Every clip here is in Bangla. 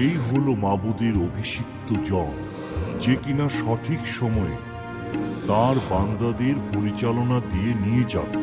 এই হলো মাবুদের অভিষিক্ত জন, যে কিনা সঠিক সময়ে তার বান্দাদের পরিচালনা দিয়ে নিয়ে যাবে।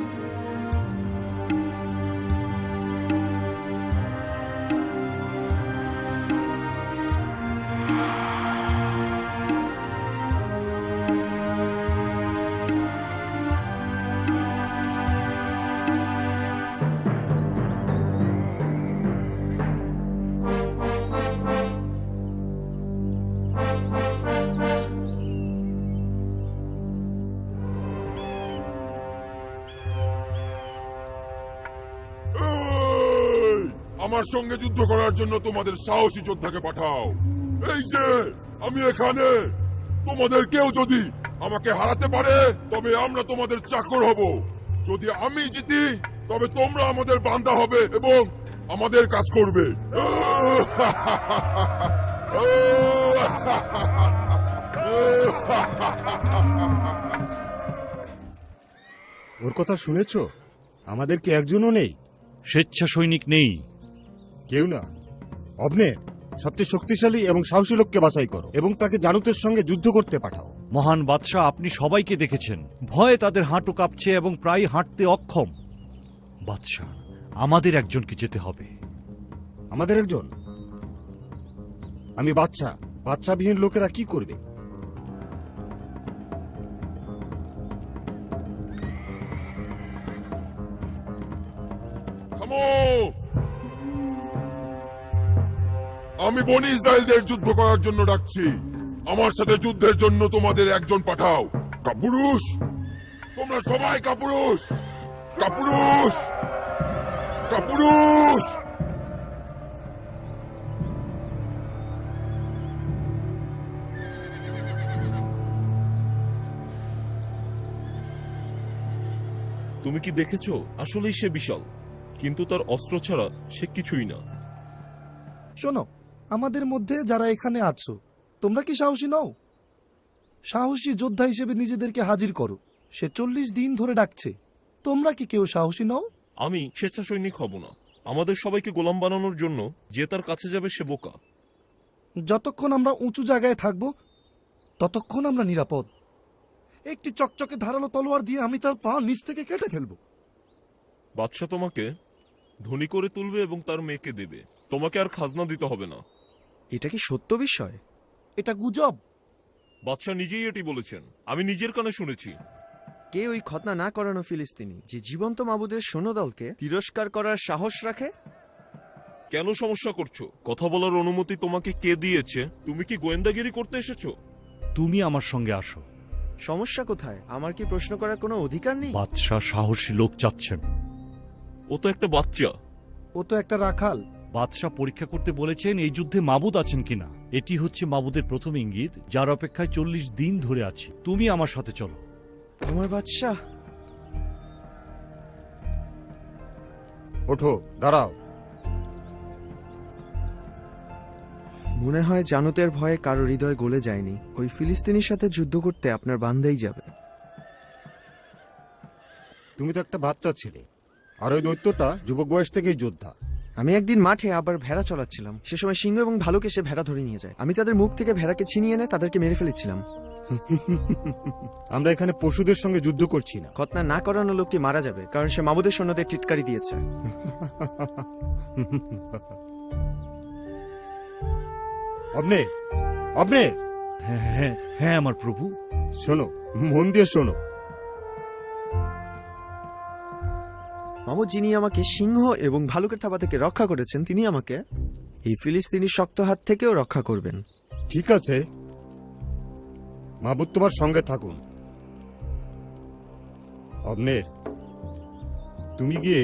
আমার সঙ্গে যুদ্ধ করার জন্য তোমাদের সাহসী যোদ্ধাকে পাঠাও। এই যে আমি এখানে, তোমাদের কেউ যদি আমাকে হারাতে পারে তবে আমরা তোমাদের চাকর হব। যদি আমি জিতি তবে তোমরা আমাদের বান্দা হবে এবং আমাদের কাজ করবে। ওর কথা শুনেছ? আমাদের কি একজনও নেই? স্বেচ্ছা সৈনিক নেই, কেউ না। অবনের সবচেয়ে শক্তিশালী এবং সাহসী লোককে বাছাই করো এবং তাকে জানুতের সঙ্গে যুদ্ধ করতে পাঠাও। মহান বাদশাহ, আপনি সবাইকে দেখেছেন, ভয়ে তাদের হাঁটু কাঁপছে এবং প্রায় হাঁটতে অক্ষম। বাদশাহ, আমাদের একজনকে যেতে হবে। আমাদের একজন? আমি বাচ্চাবিহীন লোকেরা কি করবে? আমি বনি ইসরায়েলদের যুদ্ধ করার জন্য ডাকছি। আমার সাথে যুদ্ধের জন্য তোমাদের একজন পাঠাও। কাপুরুষ, তোমরা সবাই কাপুরুষ, কাপুরুষ, কাপুরুষ। তুমি কি দেখেছো? আসলেই সে বিশাল, কিন্তু তার অস্ত্র ছাড়া সে কিছুই না। শোনো, আমাদের মধ্যে যারা এখানে আছো, তোমরা কি সাহসী নও? সাহসী যোদ্ধা হিসেবে নিজেদেরকে হাজির করো। সে 40 দিন ধরে ডাকছে। তোমরা কি কেউ সাহসী নও? আমি স্বেচ্ছা সৈনিক হব না। আমাদের সবাইকে গোলাম বানানোর জন্য যে তার কাছে যাবে সে বোকা। যতক্ষণ আমরা উঁচু জায়গায় থাকব ততক্ষণ আমরা নিরাপদ। একটি চকচকে ধারালো তলোয়ার দিয়ে আমি তার পা নিচ থেকে কেটে ফেলব। বাদশা তোমাকে ধনী করে তুলবে এবং তার মেয়েকে দেবে। তোমাকে আর খাজনা দিতে হবে না। এটা কি সত্য বিষয়? এটা গুজব। বাদশা নিজেই এটি বলেছেন, আমি নিজের কানে শুনেছি। কে ওই খতনা না করানো ফিলিস্তিনি যে জীবন্ত মাবুদের সৈন্যদলকে তিরস্কার করার সাহস রাখে? কেন সমস্যা করছো? কথা বলার অনুমতি তোমাকে কে দিয়েছে? তুমি কি গোয়েন্দাগিরি করতে এসেছো? তুমি আমার সঙ্গে আসো। সমস্যা কোথায়? আমার কি প্রশ্ন করার কোনো অধিকার নেই? বাদশাহ সাহসী লোক চাচ্ছেন। ও তো একটা বাচ্চা। ও তো একটা রাখাল। বাদশাহ পরীক্ষা করতে বলেছেন এই যুদ্ধে মাবুদ আছেন কিনা। এটি হচ্ছে মাবুদের প্রথম ইঙ্গিত, যার অপেক্ষায় 40 দিন ধরে আছি। তুমি আমার সাথে চলো। আমার বাদশাহ। ওঠো, দাঁড়াও। মনে হয় জানুতের ভয়ে কারো হৃদয় গলে যায়নি। ওই ফিলিস্তিনির সাথে যুদ্ধ করতে আপনার বান্দাই যাবে। তুমি তো একটা বাচ্চা ছেলে, আর ওই দৈত্যটা যুবক বয়স থেকেই যোদ্ধা। আমি একদিন মাঠে আবার ভেড়া চলাচ্ছিলাম। সে সময় সিংহ এবং ভালুক এসে ভেড়া ধরে নিয়ে যায়। আমি তাদের মুখ থেকে ভেড়াকে ছিনিয়ে এনে তাদেরকে মেরে ফেলেছিলাম। আমরা এখানে পশুদের সঙ্গে যুদ্ধ করছি না। খতনা না করানো লোকটি মারা যাবে, কারণ সে মাবুদের সৈন্যদের টিটকারি দিয়েছে। অবনের, অবনের। হ্যাঁ হ্যাঁ হ্যাঁ আমার প্রভু। শোনো, মন দিয়ে শোনো। মামুদ যিনি আমাকে সিংহ এবং ভালুকের থাবা থেকে রক্ষা করেছেন, তিনি আমাকে এই ফিলিস্তিনির শক্ত হাত থেকেও রক্ষা করবেন। ঠিক আছে, মাবুদ তোমার সঙ্গে থাকুন। অবনের, তুমি গিয়ে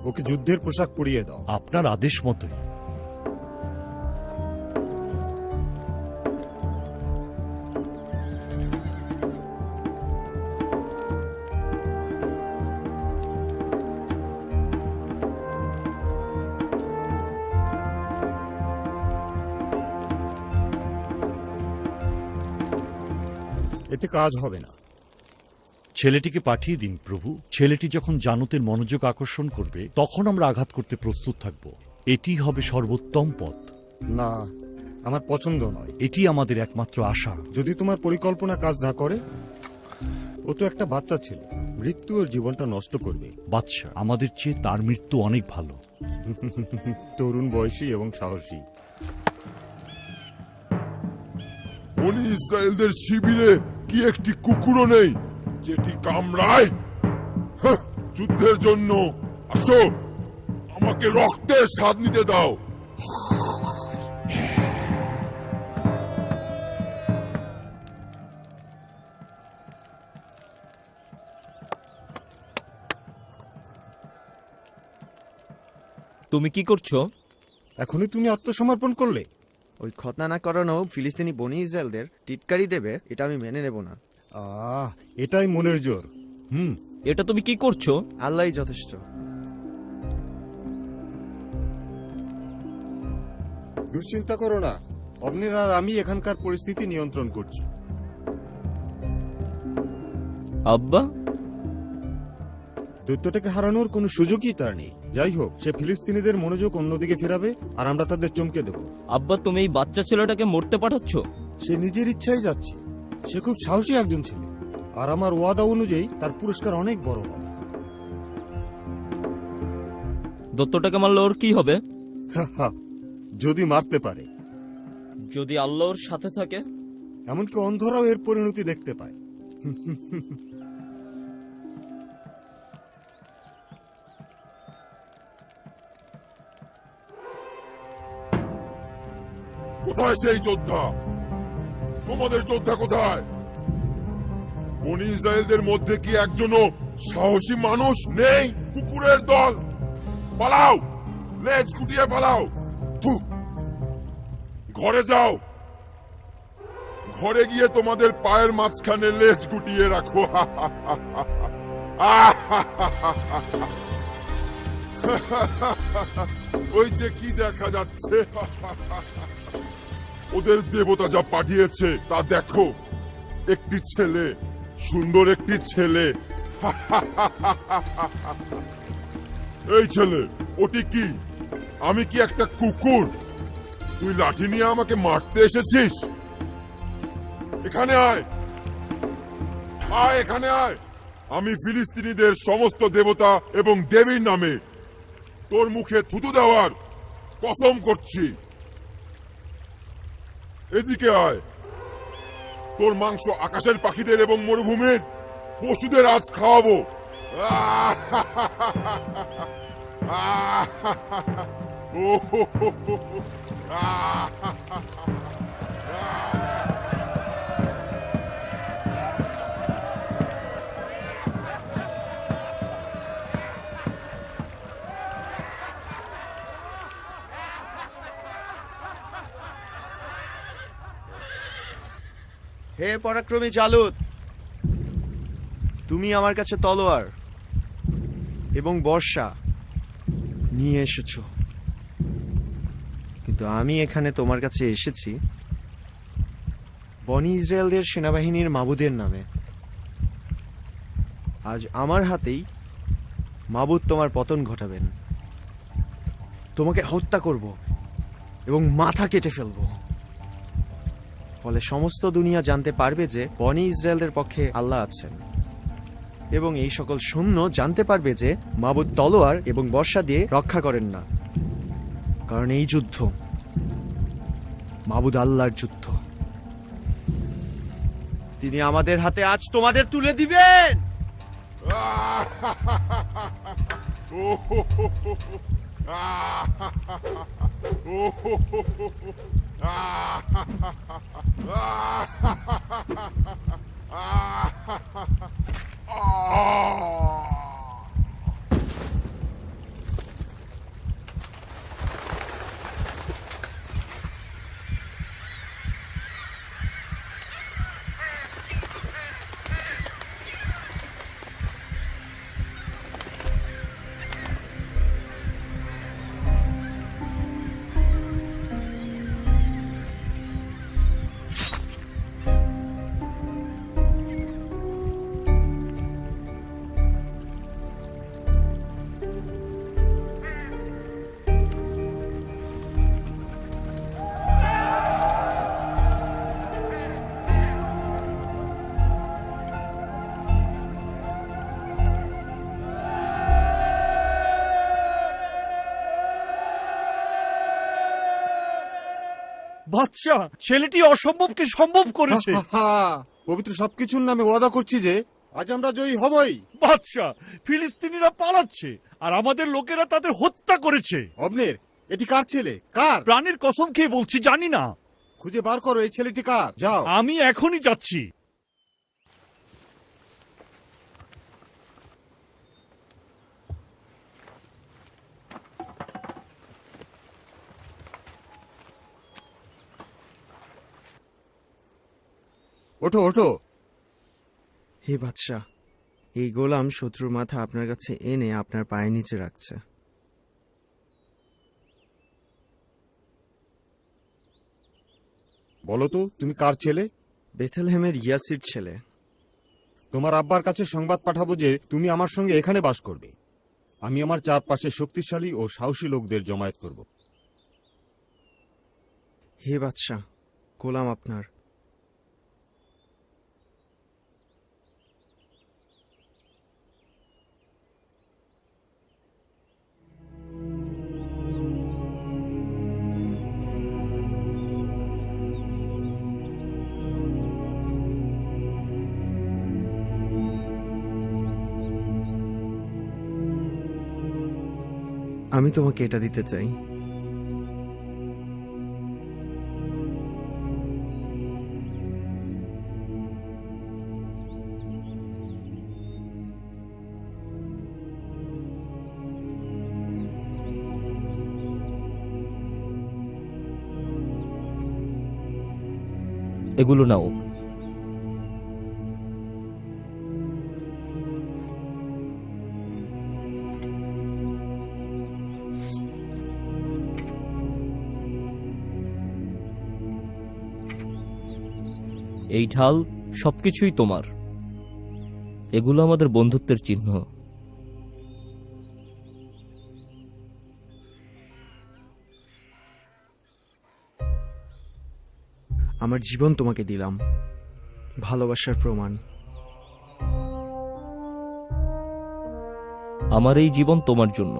ওকে যুদ্ধের পোশাক পরিয়ে দাও। আপনার আদেশ মতোই। এতে কাজ হবে না। ছেলেটিকে পাঠিয়ে দিন প্রভু। ছেলেটি যখন জানুতের মনোযোগ আকর্ষণ করবে তখন আমরা আঘাত করতে প্রস্তুত থাকব। এটি হবে সর্বোত্তম পথ। না, আমার পছন্দ নয়। এটি আমাদের একমাত্র আশা। যদি তোমার পরিকল্পনা কাজ না করে, ও তো একটা বাচ্চা ছেলে, মৃত্যু ওর জীবনটা নষ্ট করবে। বাদশাহ, আমাদের চেয়ে তার মৃত্যু অনেক ভালো। তরুণ বয়সী এবং সাহসী। বনি ইসরায়েলদের শিবিরে কি একটি কুকুরও নেই যেটি কামড়ায়? হাহ, যুদ্ধের জন্য আসো, আমাকে রক্তের স্বাদ নিতে দাও। তুমি কি করছো? এখনই তুমি আত্মসমর্পণ করলে? ওই খতনা না করানো ফিলিস্তিনি বনি ইসরায়েলদের টিটকারি দেবে, এটা আমি মেনে নেব না। এটাই মনের জোর। এটা তুমি কি করছো? আল্লাহই যথেষ্ট। দুশ্চিন্তা করো না, অবনের আর আমি এখানকার পরিস্থিতি নিয়ন্ত্রণ করছি। আব্বা, দৈত্যটাকে হারানোর কোনো সুযোগই তার নেই। যাই হোক, সে ফিলিস্তিনিদের মনোযোগ অন্যদিকে ফেরাবে আর আমরা তাদের চমকে দেব। আব্বা, তুমি এই বাচ্চা ছেলেটাকে মরতে পাঠাচ্ছ? সে নিজের ইচ্ছায় যাচ্ছে। সে খুব সাহসী একজন ছেলে, আর আমার ওয়াদা অনুযায়ী তার পুরস্কার অনেক বড় হবে। দত্তটাকে মারলে ওর কি হবে? যদি মারতে পারে। যদি আল্লাহ ওর সাথে থাকে? এমনকি অন্ধরাও এর পরিণতি দেখতে পায়। কোথায় সেই যোদ্ধা? তোমাদের যোদ্ধা কোথায়? বনি ইসরায়েলদের মধ্যে কি একজনও সাহসী মানুষ নেই? কুকুরের দল, পালাও, লেজ গুটিয়ে পালাও। থু, ঘরে যাও, ঘরে গিয়ে তোমাদের পায়ের মাঝখানে লেজ গুটিয়ে রাখো। ওই যে কি দেখা যাচ্ছে, ওদের দেবতা যা পাঠিয়েছে তা দেখো। একটি ছেলে, সুন্দর একটি ছেলে। এই ছেলে, ওটি কি? আমি কি একটা কুকুর? তুই লাঠি নিয়ে আমাকে মারতে এসেছিস? এখানে আয়, আয় এখানে আয়। আমি ফিলিস্তিনিদের সমস্ত দেবতা এবং দেবীর নামে তোর মুখে থুতু দেওয়ার কসম করছি। এদিকে আয়, তোর মাংস আকাশের পাখিদের এবং মরুভূমির পশুদের আজ খাওয়াবো। হে পরাক্রমী জালুত, তুমি আমার কাছে তলোয়ার এবং বর্ষা নিয়ে এসেছ, কিন্তু আমি এখানে তোমার কাছে এসেছি বনি ইসরায়েলদের সেনাবাহিনীর মাবুদের নামে। আজ আমার হাতেই মাবুদ তোমার পতন ঘটাবেন। তোমাকে হত্যা করব এবং মাথা কেটে ফেলবো। ফলে সমস্ত দুনিয়া জানতে পারবে যে বনি ইসরায়েলদের পক্ষে আল্লাহ আছেন, এবং এই সকল সৈন্য জানতে পারবে যে মাবুদ তলোয়ার এবং বর্ষা দিয়ে রক্ষা করেন না, কারণ এই যুদ্ধ মাবুদ আল্লাহর যুদ্ধ। তিনি আমাদের হাতে আজ তোমাদের তুলে দিবেন। বাদশাহ, ছেলেটি অসম্ভবকে সম্ভব করেছে। পবিত্র সবকিছুর নামে ওয়াদা করছি যে আজ আমরা জয়ী হবই। বাদশাহ, ফিলিস্তিনিরা পালাচ্ছে আর আমাদের লোকেরা তাদের হত্যা করেছে। অবনের, এটি কার ছেলে? কার? প্রাণের কসম খেয়ে বলছি, জানি না। খুঁজে বার করো এই ছেলেটি কার। যাও। আমি এখনই যাচ্ছি। ওঠো ওঠো। হে বাদশাহ, এই গোলাম শত্রুর মাথা আপনার কাছে এনে আপনার পায়ের নিচে রাখছে। বলো তো, তুমি কার ছেলে? বেথেলহেমের ইয়াসির ছেলে। তোমার আব্বার কাছে সংবাদ পাঠাবো যে তুমি আমার সঙ্গে এখানে বাস করবে। আমি আমার চারপাশে শক্তিশালী ও সাহসী লোকদের জমায়েত করব। হে বাদশাহ, গোলাম আপনার। আমি তোমাকে এটা দিতে চাই। এগুলো নাও। এই ঢাল সবকিছুই তোমার। এগুলো আমাদের বন্ধুত্বের চিহ্ন। আমার জীবন তোমাকে দিলাম, ভালোবাসার প্রমাণ। আমার এই জীবন তোমার জন্য।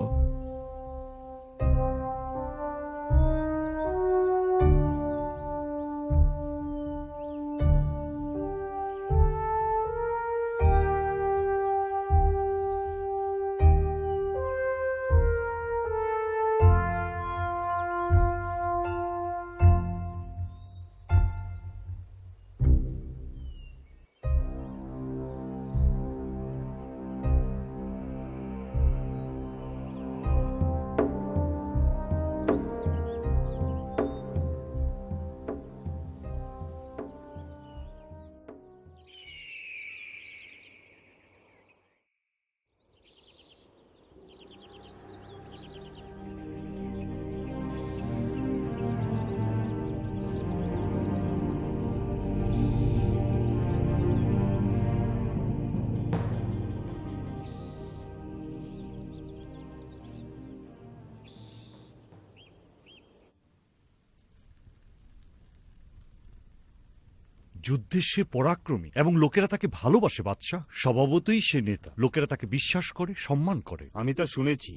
যুদ্ধে সে পরাক্রমী এবং লোকেরা তাকে ভালোবাসে। বাদশাহ, স্বভাবতই সে নেতা। লোকেরা তাকে বিশ্বাস করে, সম্মান করে। আমি তা শুনেছি।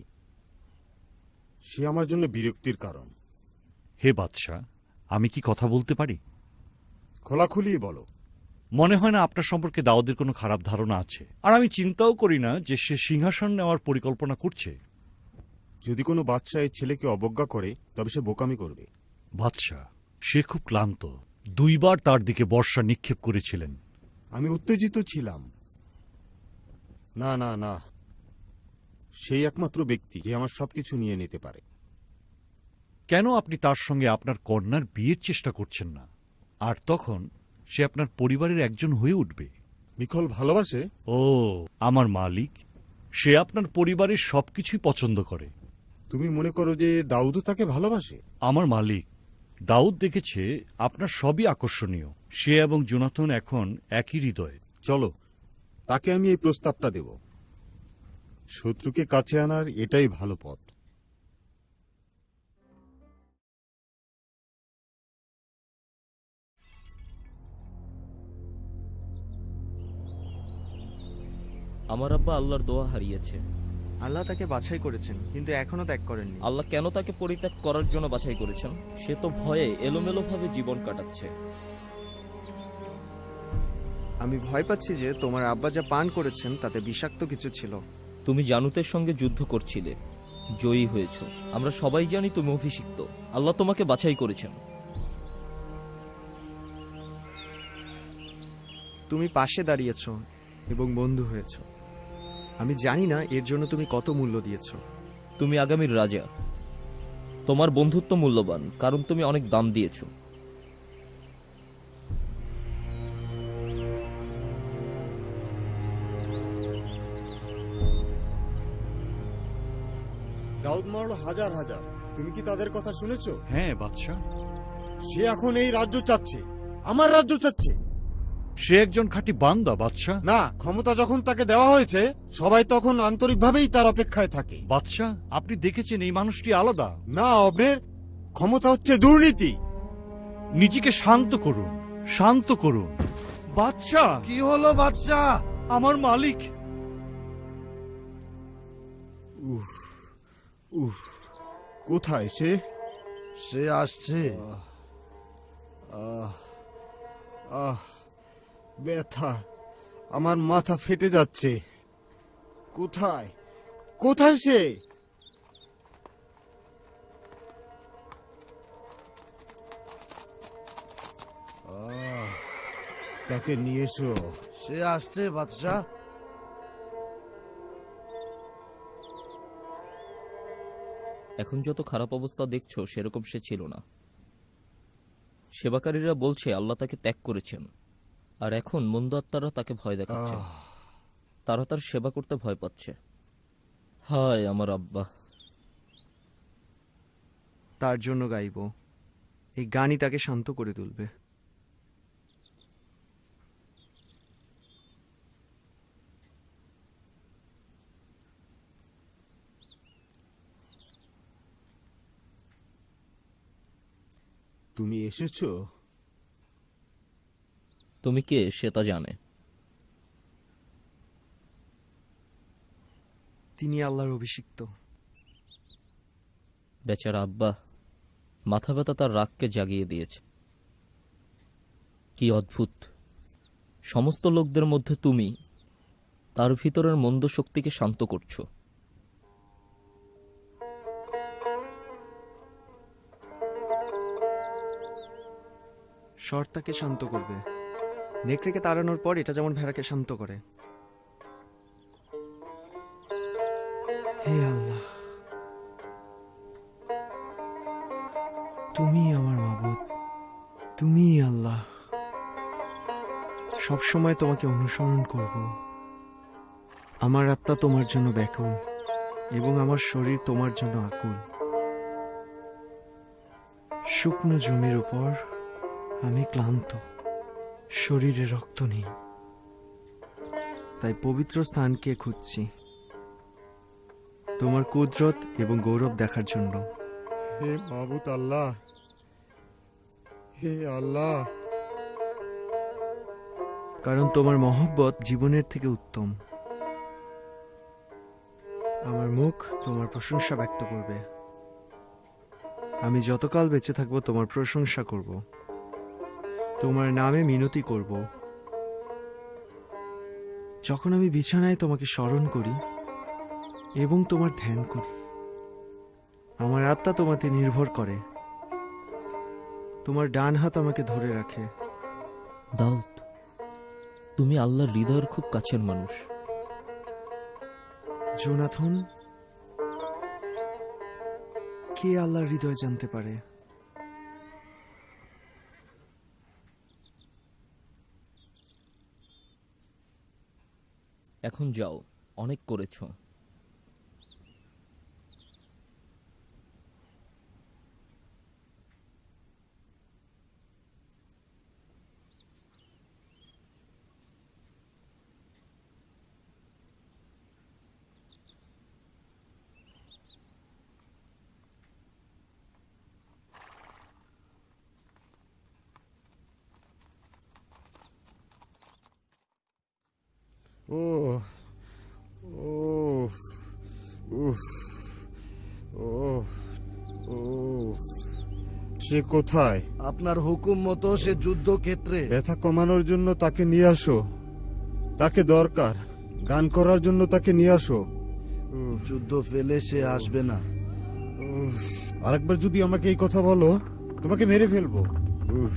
সে আমার জন্য বিরক্তির কারণ। হে বাদশাহ, আমি কি কথা বলতে পারি? খোলাখুলি বলো। মনে হয় না আপনার সম্পর্কে দাউদের কোনো খারাপ ধারণা আছে, আর আমি চিন্তাও করি না যে সে সিংহাসন নেওয়ার পরিকল্পনা করছে। যদি কোনো বাদশা এই ছেলেকে অবজ্ঞা করে তবে সে বোকামি করবে। বাদশাহ, সে খুব ক্লান্ত। 2 বার তার দিকে বর্ষা নিক্ষেপ করেছিলেন। আমি উত্তেজিত ছিলাম। না না না, সেই একমাত্র ব্যক্তি যে আমার সবকিছু নিয়ে নিতে পারে। কেন আপনি তার সঙ্গে আপনার কন্যার বিয়ের চেষ্টা করছেন না? আর তখন সে আপনার পরিবারের একজন হয়ে উঠবে। মিখল ভালোবাসে? ও, আমার মালিক, সে আপনার পরিবারের সবকিছুই পছন্দ করে। তুমি মনে করো যে দাউদও তাকে ভালোবাসে? আমার মালিক, দাউদ দেখেছে আপনার সবই আকর্ষণীয়। সে এবং জোনাথন এখন একই হৃদয়ে। চলো, তাকে আমি এই প্রস্তাবটা দেব। শত্রুকে কাছে আনার এটাই ভালো পথ। আমার আব্বা আল্লাহর দোয়া হারিয়েছে। আল্লাহ তাকে বাছাই করেছেন, কিন্তু এখনো ত্যাগ করেননি। আল্লাহ কেন তাকে পরিত্যাগ করার জন্য বাছাই করেছেন? সে তো ভয়ে এলোমেলোভাবে জীবন কাটাচ্ছে। আমি ভয় পাচ্ছি যে তোমার আব্বা যা পান করেছেন তাতে বিষাক্ত কিছু ছিল। তুমি জানুতের সঙ্গে যুদ্ধ করছিলে, জয়ী হয়েছ। আমরা সবাই জানি তুমি অভিষিক্ত। আল্লাহ তোমাকে বাছাই করেছেন। তুমি পাশে দাঁড়িয়েছ এবং বন্ধু হয়েছ। আমি জানি না এর জন্য তুমি কত মূল্য দিয়েছ। তুমি আগামীর রাজা। তোমার বন্ধুত্ব মূল্যবান, কারণ তুমি অনেক দাম দিয়েছ। দাউদ মারলো হাজার হাজার, তুমি কি তাদের কথা শুনেছো? হ্যাঁ বাদশাহ, সে এখন এই রাজ্য চাচ্ছে, আমার রাজ্য চাচ্ছে। সে একজন খাঁটি বান্দা বাদশাহ। না, ক্ষমতা যখন তাকে দেওয়া হয়েছে সবাই তখন আন্তরিকভাবেই তার অপেক্ষায় থাকে। বাদশাহ, আপনি দেখেছেন এই মানুষটি আলাদা। না অবনের, ক্ষমতা হচ্ছে দুর্নীতি। নিজেকে শান্ত করুন, শান্ত করুন। বাদশাহ, কি হলো বাদশাহ? আমার মালিক। কোথায় সে? সে আসছে। ব্যথা, আমার মাথা ফেটে যাচ্ছে। কোথায় কোথায় সে? তাকে নিয়ে এসো। সে আসছে বাদশাহ। এখন যত খারাপ অবস্থা দেখছো সেরকম সে ছিল না। সেবাকারীরা বলছে আল্লাহ তাকে ত্যাগ করেছেন, আর এখন মন্দ আত্মারা তাকে ভয় দেখাচ্ছে। তারা তার সেবা করতে ভয় পাচ্ছে। হায় আমার আব্বা। তার জন্য গাইব। এই গানই তাকে শান্ত করে তুলবে। তুমি এসেছো? তুমি কে সে তা জানে। তিনি আল্লাহর অভিষিক্ত। বেচারা আব্বা, মাথা ব্যথা তার রাগকে জাগিয়ে দিয়েছে। কি অদ্ভুত! সমস্ত লোকদের মধ্যে তুমি তার ভিতরের মন্দ শক্তিকে শান্ত করছো। শর তাকে শান্ত করবে। নেকড়েকে তাড়ানোর পর এটা যেমন ভেড়াকে শান্ত করে। হে আল্লাহ, তুমি আমার মাবুদ, তুমি আল্লাহ। সব সময় তোমাকে অনুসরণ করব। আমার আত্মা তোমার জন্য ব্যাকুল এবং আমার শরীর তোমার জন্য আকুল। শুকনো জমির উপর আমি ক্লান্ত, শরীরে রক্ত নেই, তাই পবিত্র স্থানকে খুঁজছি তোমার কুদরত এবং গৌরব দেখার জন্য। হে মাবুদ আল্লাহ, হে আল্লাহ, কারণ তোমার মহব্বত জীবনের থেকে উত্তম। আমার মুখ তোমার প্রশংসা ব্যক্ত করবে। আমি যতকাল বেঁচে থাকবো তোমার প্রশংসা করব, তোমার নামে মিনতি করব। যখন আমি বিছানায় তোমাকে স্মরণ করি এবং তোমার ধ্যান করি, আমার আত্মা তোমাতে নির্ভর করে। তোমার ডান হাত আমাকে ধরে রাখে। দাউদ, তুমি আল্লাহর হৃদয়ের খুব কাছের মানুষ। জোনাথন, কে আল্লাহর হৃদয় জানতে পারে? এখন যাও, অনেক করেছো। ও ও সে কোথায়? আপনার হুকুম মতো সে যুদ্ধক্ষেত্রে। ব্যথা কমানোর জন্য তাকে নিয়ে আসো। তাকে দরকার। গান করার জন্য তাকে নিয়ে আসো। যুদ্ধ ফেলে সে আসবে না। আরেকবার যদি আমাকে এই কথা বলো, তোমাকে মেরে ফেলবো। উফ,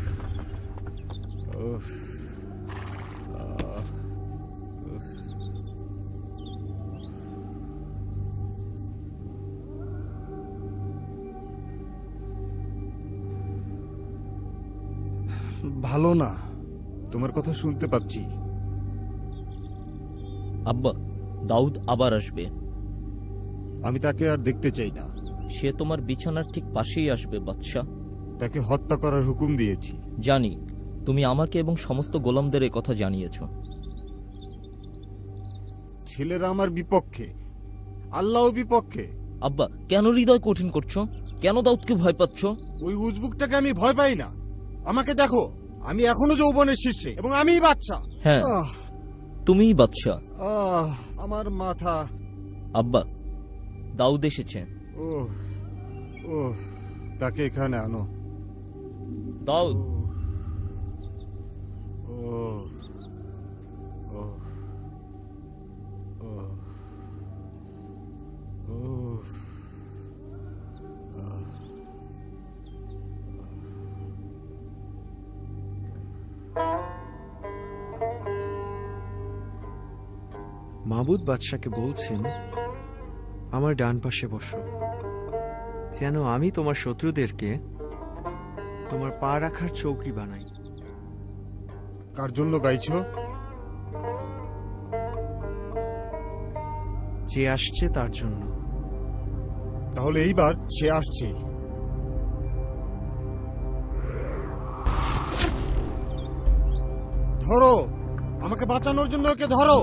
উফ, আহ, উফ। ভালো না। তোমার কথা শুনতে পাচ্ছি। আব্বা, দাউদ আবার আসবে। আমি তাকে আর দেখতে চাই না। সে তোমার বিছানার ঠিক পাশেই আসবে বাদশা। তাকে হত্যা করার হুকুম দিয়েছি। জানি, তুমি আমাকে এবং সমস্ত গোলামদের এ কথা জানিয়েছ। ছেলেরা আমার বিপক্ষে, আল্লাহও বিপক্ষে। আব্বা, কেন হৃদয় কঠিন করছো? কেন দাউদকে ভয় পাচ্ছ? ওই উজবুকটাকে আমি ভয় পাই না। আমাকে দেখো, আমি এখনো যৌবনের শীর্ষে এবং আমিই বাচ্চা। হ্যাঁ, তুমিই বাদশা। আমার মাথা। আব্বা, দাউদ এসেছে। ও ও, তাকে এখানে আনো। দাউদ। ও ও ও ও মাবুদ বাদশাকে বলছেন, আমার ডান পাশে বসো, যেন আমি তোমার শত্রুদেরকে তোমার পা রাখার চৌকি বানাই। কার জন্য গাইছো? যে আসছে তার জন্য। তাহলে এইবার সে আসছে। ধরো, আমাকে বাঁচানোর জন্য ওকে ধরো।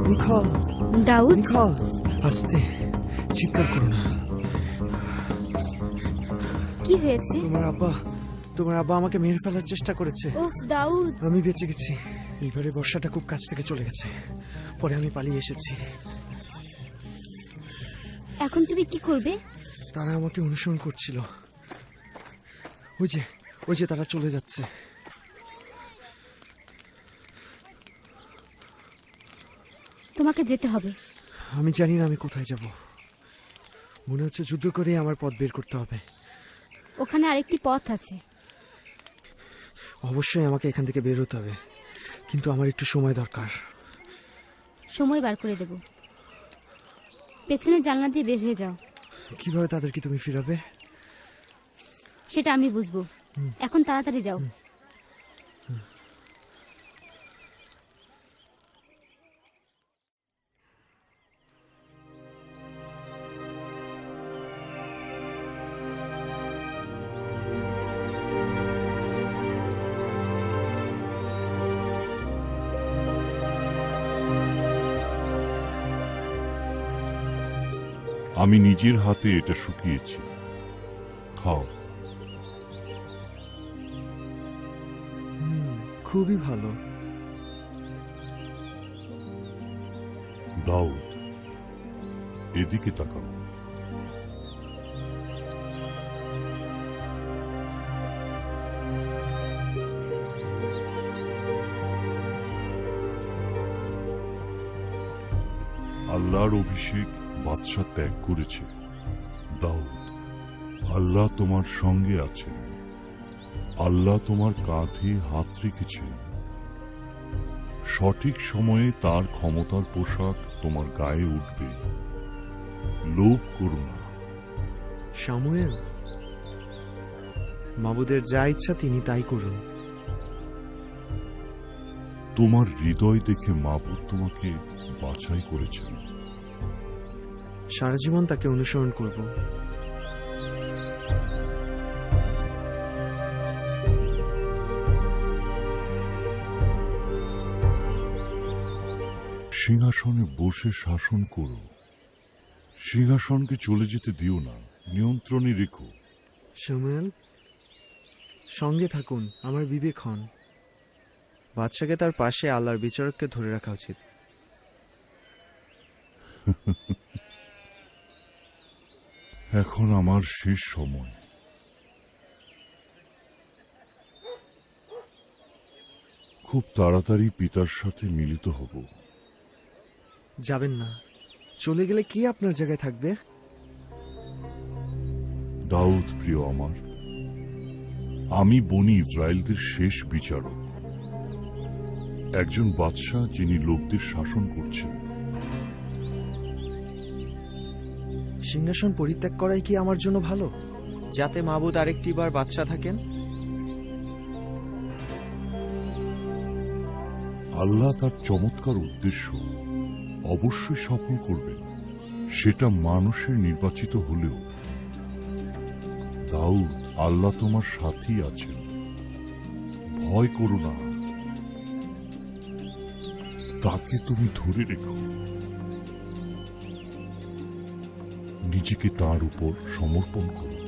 নিখল, দাউদ, নিখল, আস্তে, চিৎকার করো না। কি হয়েছে? তোমার আব্বা আমাকে মেরে ফেলার চেষ্টা করেছে। ওফ দাউদ, আমি বেঁচে গেছি। এইবারে বর্ষাটা খুব কাছ থেকে চলে গেছে। পরে আমি পালিয়ে এসেছি। এখন তুমি কি করবে? তারা আমাকে অনুসরণ করছিল। ওই যে তারা চলে যাচ্ছে। তোমাকে যেতে হবে। আমি জানি না আমি কোথায় যাব। মনে হচ্ছে যুদ্ধ করে আমার পথ বের করতে হবে। ওখানে আরেকটি পথ আছে। অবশ্যই আমাকে এখান থেকে বের হতে হবে, কিন্তু আমার একটু সময় দরকার। সময় বার করে দেব। পেছনের জানলা দিয়ে বের হয়ে যাও। কিভাবে তাদেরকে তুমি ফিরাবে? সেটা আমি বুঝবো। এখন তাড়াতাড়ি যাও। আমি নিজের হাতে এটা শুকিয়েছি, খাও। খুবই ভালো। দাউদ, এদিকে তাকাও। আল্লাহর অভিষেক বাদশা ত্যাগ করেছে। দাউদ, আল্লাহ তোমার সঙ্গে আছেন। আল্লাহ তোমার কাঁধে হাত রেখেছেন। সঠিক সময়ে তার ক্ষমতার পোশাক তোমার গায়ে উঠবে। লোভ করো না। শামুয়েল, মাবুদের যা ইচ্ছা তিনি তাই করুন। তোমার হৃদয় দেখে মাবুদ তোমাকে বাছাই করেছেন। সারা জীবন তাকে অনুসরণ করব। সিংহাসনে বসে শাসন করো। সিংহাসনকে চলে যেতে দিও না, নিয়ন্ত্রণে রেখো। শামুয়েল, সঙ্গে থাকুন, আমার বিবেক হন। বাদশাকে তার পাশে আল্লাহর বিচারককে ধরে রাখা উচিত। এখন আমার শেষ সময়। খুব তাড়াতাড়ি পিতার সাথে মিলিত হব। যাবেন না, চলে গেলে কে আপনার জায়গায় থাকবে? দাউদ প্রিয় আমার, আমি বনি ইসরায়েলদের শেষ বিচারক, একজন বাদশাহ যিনি লোকদের শাসন করছেন। সিংহাসন পরিত্যাগ করাই কি আমার জন্য ভালো, যাতে মাবুদ আরেকটি বার বাদশাহ থাকেন? আল্লাহ তার চমৎকার উদ্দেশ্য অবশ্যই সফল করবেন, সেটা মানুষের নির্বাচিত হলেও। দাউদ, আল্লাহ তোমার সাথেই আছেন, ভয় করো না, তাকে তুমি ধরে রেখো, নিজেকে তার উপর সমর্পণ করো,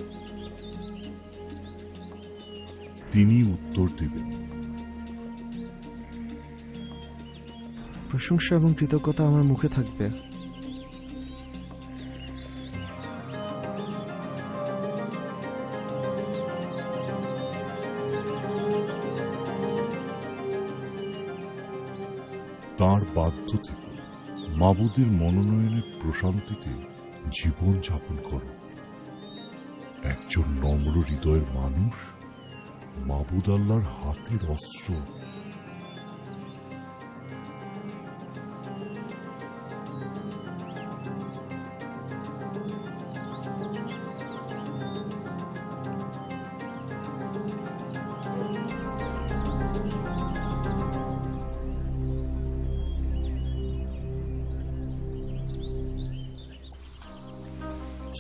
তিনি উত্তর দেবেন। প্রশংসা এবং কৃতজ্ঞতা আমার মুখে থাকবে। তাঁর বাধ্য থেকে মাবুদের মনোনয়নের প্রশান্তিতে জীবন যাপন করো। একজন নম্র হৃদয়ের মানুষ মাবুদ আল্লাহর হাতের অস্ত্র।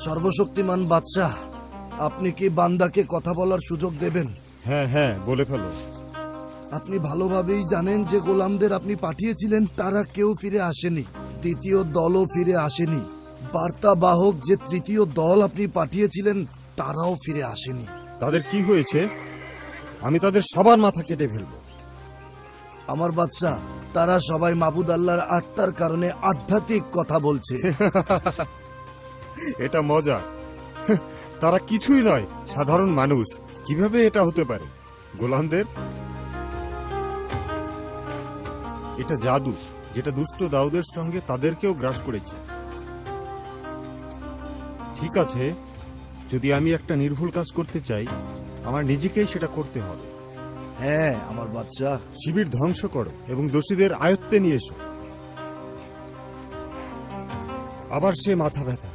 সর্বশক্তিমান বাদশাহ, আপনি কি বান্দাকে কথা বলার সুযোগ দেবেন? হ্যাঁ হ্যাঁ, বলে ফেলো। আপনি ভালোভাবেই জানেন যে গোলামদের আপনি পাঠিয়েছিলেন তারা কেউ ফিরে আসেনি, দ্বিতীয় দলও ফিরে আসেনি। বার্তাবাহক যে তৃতীয় দল আপনি পাঠিয়েছিলেন তারাও ফিরে আসেনি। তাদের কি হয়েছে? আমি তাদের সবার মাথা কেটে ফেলবো। আমার বাদশাহ, তারা সবাই মাবুদ আল্লাহর আত্মার কারণে আধ্যাত্মিক কথা বলছে। এটা মজা। তারা কিছুই নয়, সাধারণ মানুষ। কিভাবে এটা হতে পারে? গোলামদের এটা জাদু, যেটা দুষ্ট দাউদের সঙ্গে তাদেরকেও গ্রাস করেছে। ঠিক আছে, যদি আমি একটা নির্ভুল কাজ করতে চাই, আমার নিজেকেই সেটা করতে হবে। হ্যাঁ আমার বাদশাহ। শিবির ধ্বংস করো এবং দোষীদের আয়ত্তে নিয়ে এসো। আবার সে মাথা ব্যথা।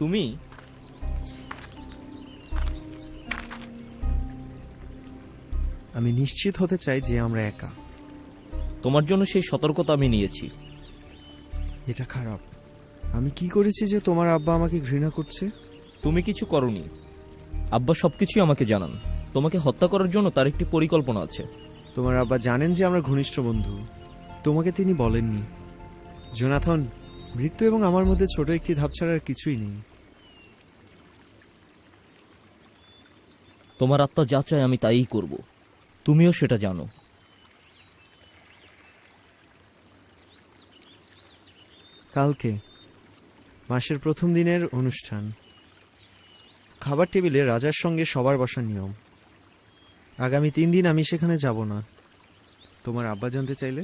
তুমি আমি নিশ্চিত হতে চাই যে আমরা একা। তোমার জন্য সেই সতর্কতা আমি নিয়েছি। এটা খারাপ। আমি কি করেছি যে তোমার আব্বা আমাকে ঘৃণা করছে? তুমি কিছু করনি। আব্বা সবকিছুই আমাকে জানান। তোমাকে হত্যা করার জন্য তার একটি পরিকল্পনা আছে। তোমার আব্বা জানেন যে আমরা ঘনিষ্ঠ বন্ধু। তোমাকে তিনি বলেননি। জোনাথন, মৃত্যু এবং আমার মধ্যে ছোট একটি ধাপ ছাড়া আর কিছুই নেই। তোমার আত্মা যা চায় আমি তাই করব। তুমিও সেটা জানো। কালকে মাসের প্রথম দিনের অনুষ্ঠান। খাবার টেবিলে রাজার সঙ্গে সবার বসার নিয়ম। আগামী 3 দিন আমি সেখানে যাব না। তোমার আব্বা জানতে চাইলে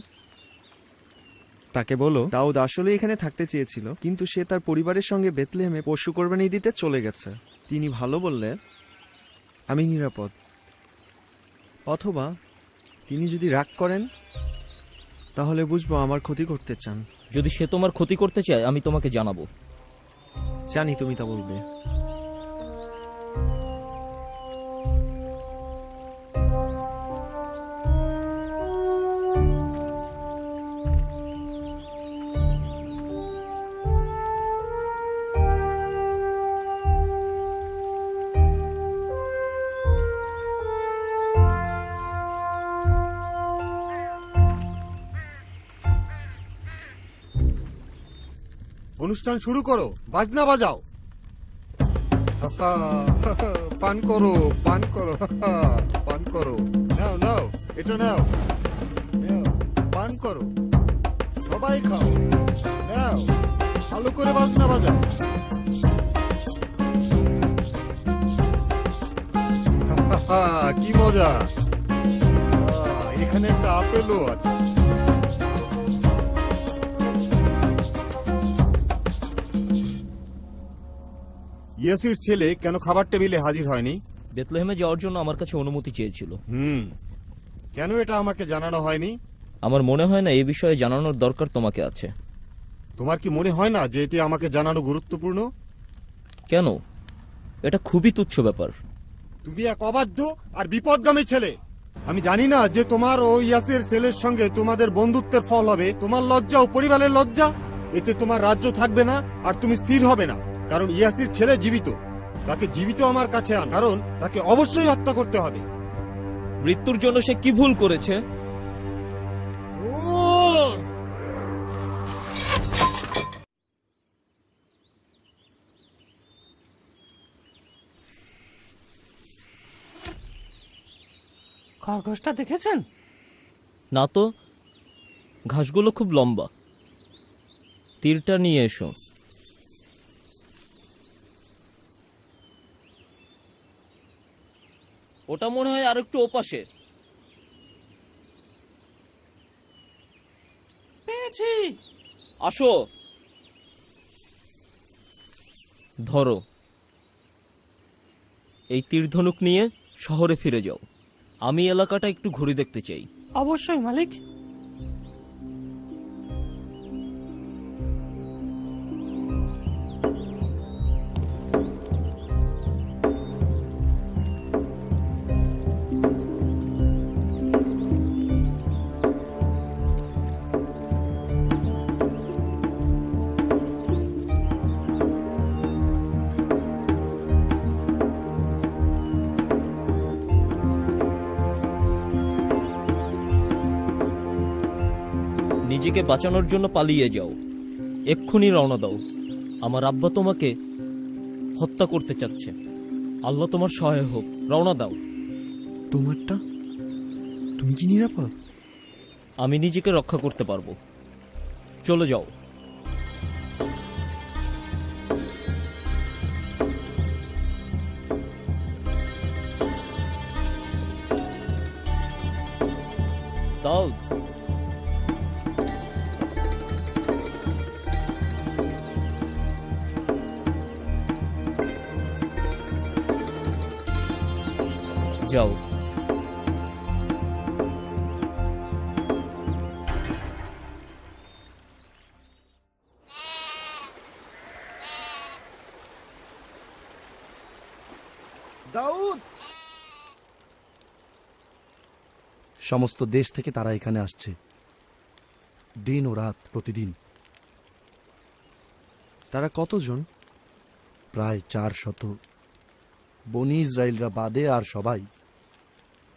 তাকে বলো দাউদ আসলে এখানে থাকতে চেয়েছিল, কিন্তু সে তার পরিবারের সঙ্গে বেথলেহেমে পশু কোরবানি দিতে চলে গেছে। তিনি ভালো বললে আমি নিরাপদ। অথবা তিনি যদি রাগ করেন তাহলে বুঝবো আমার ক্ষতি করতে চান। যদি সে তোমার ক্ষতি করতে চায় আমি তোমাকে জানাবো। জানি তুমি তা বলবে। অনুষ্ঠান শুরু করো, বাজনা বাজাও। পান করো, পান করো, পান করো। নাও নাও, এটা নাও, নাও, পান করো, সবাই খাও। নাও, ভালো করে বাজনা বাজাও। কি মজা! এখানে একটা আপেলও আছে। ইয়াসির ছেলে কেন খাবার টেবিলে হাজির হয়নি? বেথলেহেমে যাওয়ার জন্য আমার কাছে অনুমতি চেয়েছিল। কেন এটা আমাকে জানানো হয়নি? আমার মনে হয় না এই বিষয়ে জানানোর দরকার তোমাকে আছে। তোমার কি মনে হয় না যে এটি আমাকে জানানো গুরুত্বপূর্ণ? কেন? এটা খুবই তুচ্ছ ব্যাপার। তুমি এক অবাধ্য আর বিপদগামী ছেলে। আমি জানি না যে তোমার ও ইয়াসির ছেলের সঙ্গে তোমাদের বন্ধুত্বের ফল হবে তোমার লজ্জা ও পরিবারের লজ্জা। এতে তোমার রাজ্য থাকবে না আর তুমি স্থির হবে না, কারণ ইয়াসির ছেলে জীবিত। তাকে জীবিত আমার কাছে আন, কারণ তাকে অবশ্যই হত্যা করতে হবে। মৃত্যুর জন্য সে কি ভুল করেছে? খরগোশটা দেখেছেন? না তো, ঘাসগুলো খুব লম্বা। তীরটা নিয়ে এসো। ওটা মনে হয় আর একটু ওপাশে। পেয়েছি। আসো, ধরো। এই তীর ধনুক নিয়ে শহরে ফিরে যাও। আমি এলাকাটা একটু ঘুরে দেখতে চাই। অবশ্যই মালিক। নিজেকে বাঁচানোর জন্য পালিয়ে যাও। এক্ষুনি রওনা দাও। আমার আব্বা তোমাকে হত্যা করতে চাচ্ছে। আল্লাহ তোমার সহায় হোক। রওনা দাও। তোমারটা? তুমি কি নিরাপদ? আমি নিজেকে রক্ষা করতে পারবো। চলে যাও। দাও। যাও। দাউদ! সমস্ত দেশ থেকে তারা এখানে আসছে, দিন ও রাত, প্রতিদিন। তারা কতজন? প্রায় 400। বনি ইসরায়েলরা বাদে আর সবাই।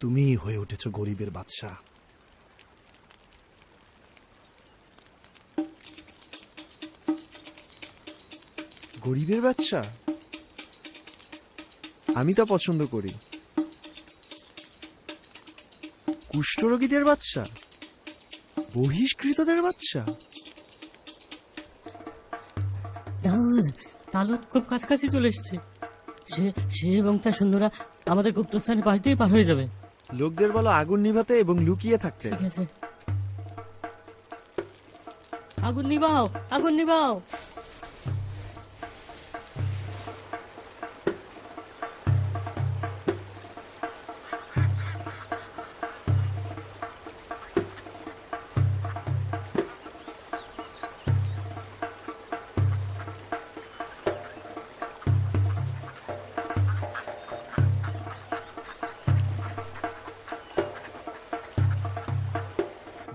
তুমিই হয়ে উঠেছ গরিবের বাদশা। গরিবের বাচ্চা? আমি তা পছন্দ করি। কুষ্ঠরোগীদের বাচ্চা? বহিষ্কৃতদের বাচ্চা? দাউদ, তালুত খুব কাছাকাছি চলে এসেছে। সে সে এবং তার সৈন্যরা আমাদের গুপ্তস্থানের পাশ দিয়ে পার হয়ে যাবে। লোকদের বলো আগুন নিভাতে এবং লুকিয়ে থাকতে। ঠিক আছে। আগুন নিভাও, আগুন নিভাও।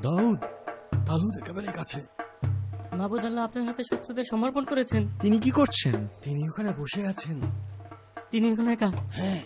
দাউদ, তালুদ একেবারে কাছে। মাহবুদ আল্লাহ আপনার হাতে শত্রুদের সমর্পণ করেছেন। তিনি কি করছেন? তিনি ওখানে বসে আছেন। তিনি এখন একা। হ্যাঁ,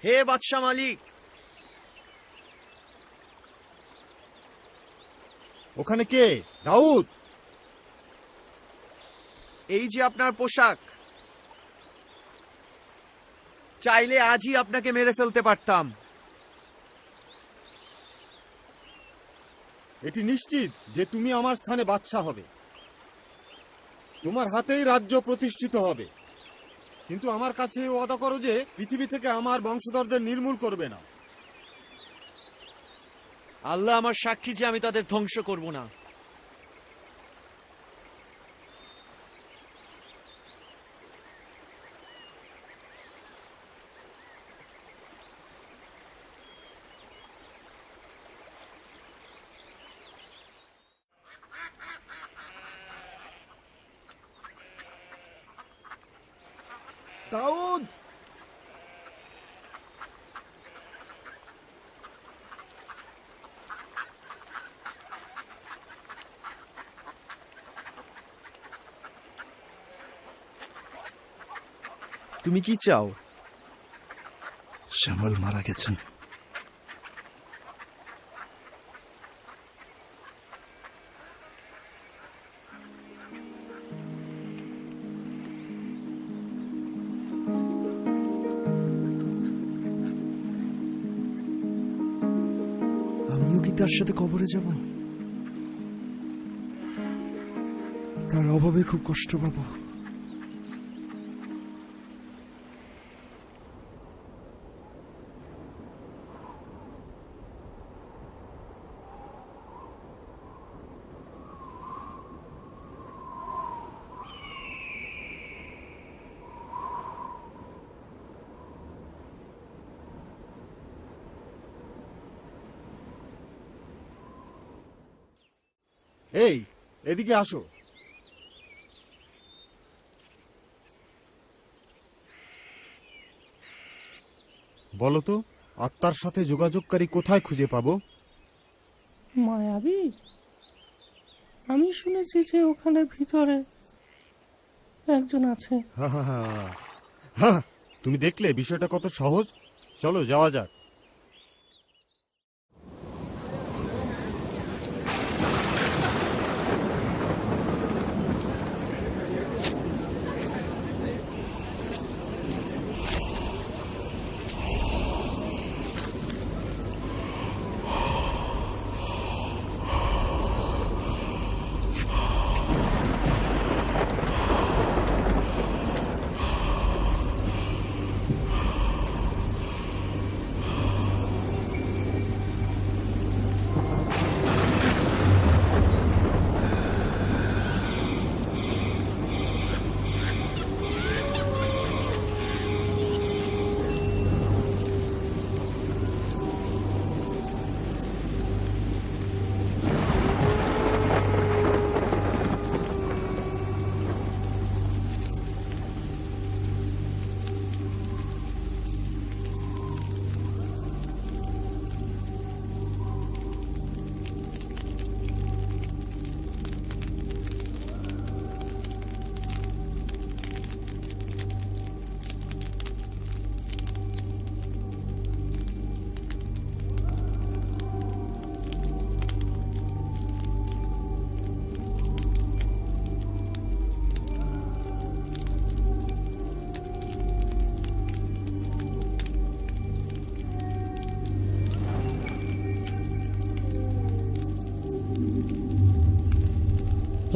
হে বাদশা মালিক, ওখানে কে? দাউদ, এই যে আপনার পোশাক। চাইলে আজই আপনাকে মেরে ফেলতে পারতাম। এটি নিশ্চিত যে তুমি আমার স্থানে বাদশা হবে, তোমার হাতেই রাজ্য প্রতিষ্ঠিত হবে। কিন্তু আমার কাছে ওয়াদা করো যে পৃথিবী থেকে আমার বংশধরদের নির্মূল করবে না। আল্লাহ আমার সাক্ষী যে আমি তাদের ধ্বংস করব না। দাউদ, তুমি কি চাও? শ্যামল মারা গেছেন। আমিও কি তার সাথে কবরে যাব? তার অভাবে খুব কষ্ট পাবো। এই, এদিকে আসো। বলো তো, আত্মার সাথে যোগাযোগকারী কোথায় খুঁজে পাবো? মায়াবী, আমি শুনেছি যে ওখানে ভিতরে একজন আছে। হা হা হা হা, তুমি দেখলে বিষয়টা কত সহজ। চলো যাওয়া যাক।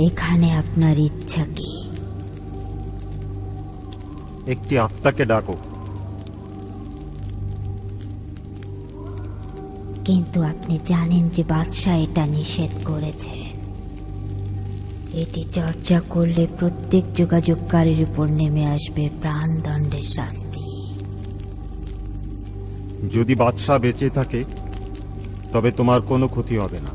এখানে আপনার ইচ্ছা কি? একটি আত্মাকে ডাকো। কিন্তু আপনি জানেন যে বাদশাহ এটা নিষেধ করেছেন। এটি চর্চা করলে প্রত্যেক যোগাযোগকারীর উপর নেমে আসবে প্রাণদণ্ডের শাস্তি। যদি বাদশাহ বেঁচে থাকে তবে তোমার কোনো ক্ষতি হবে না।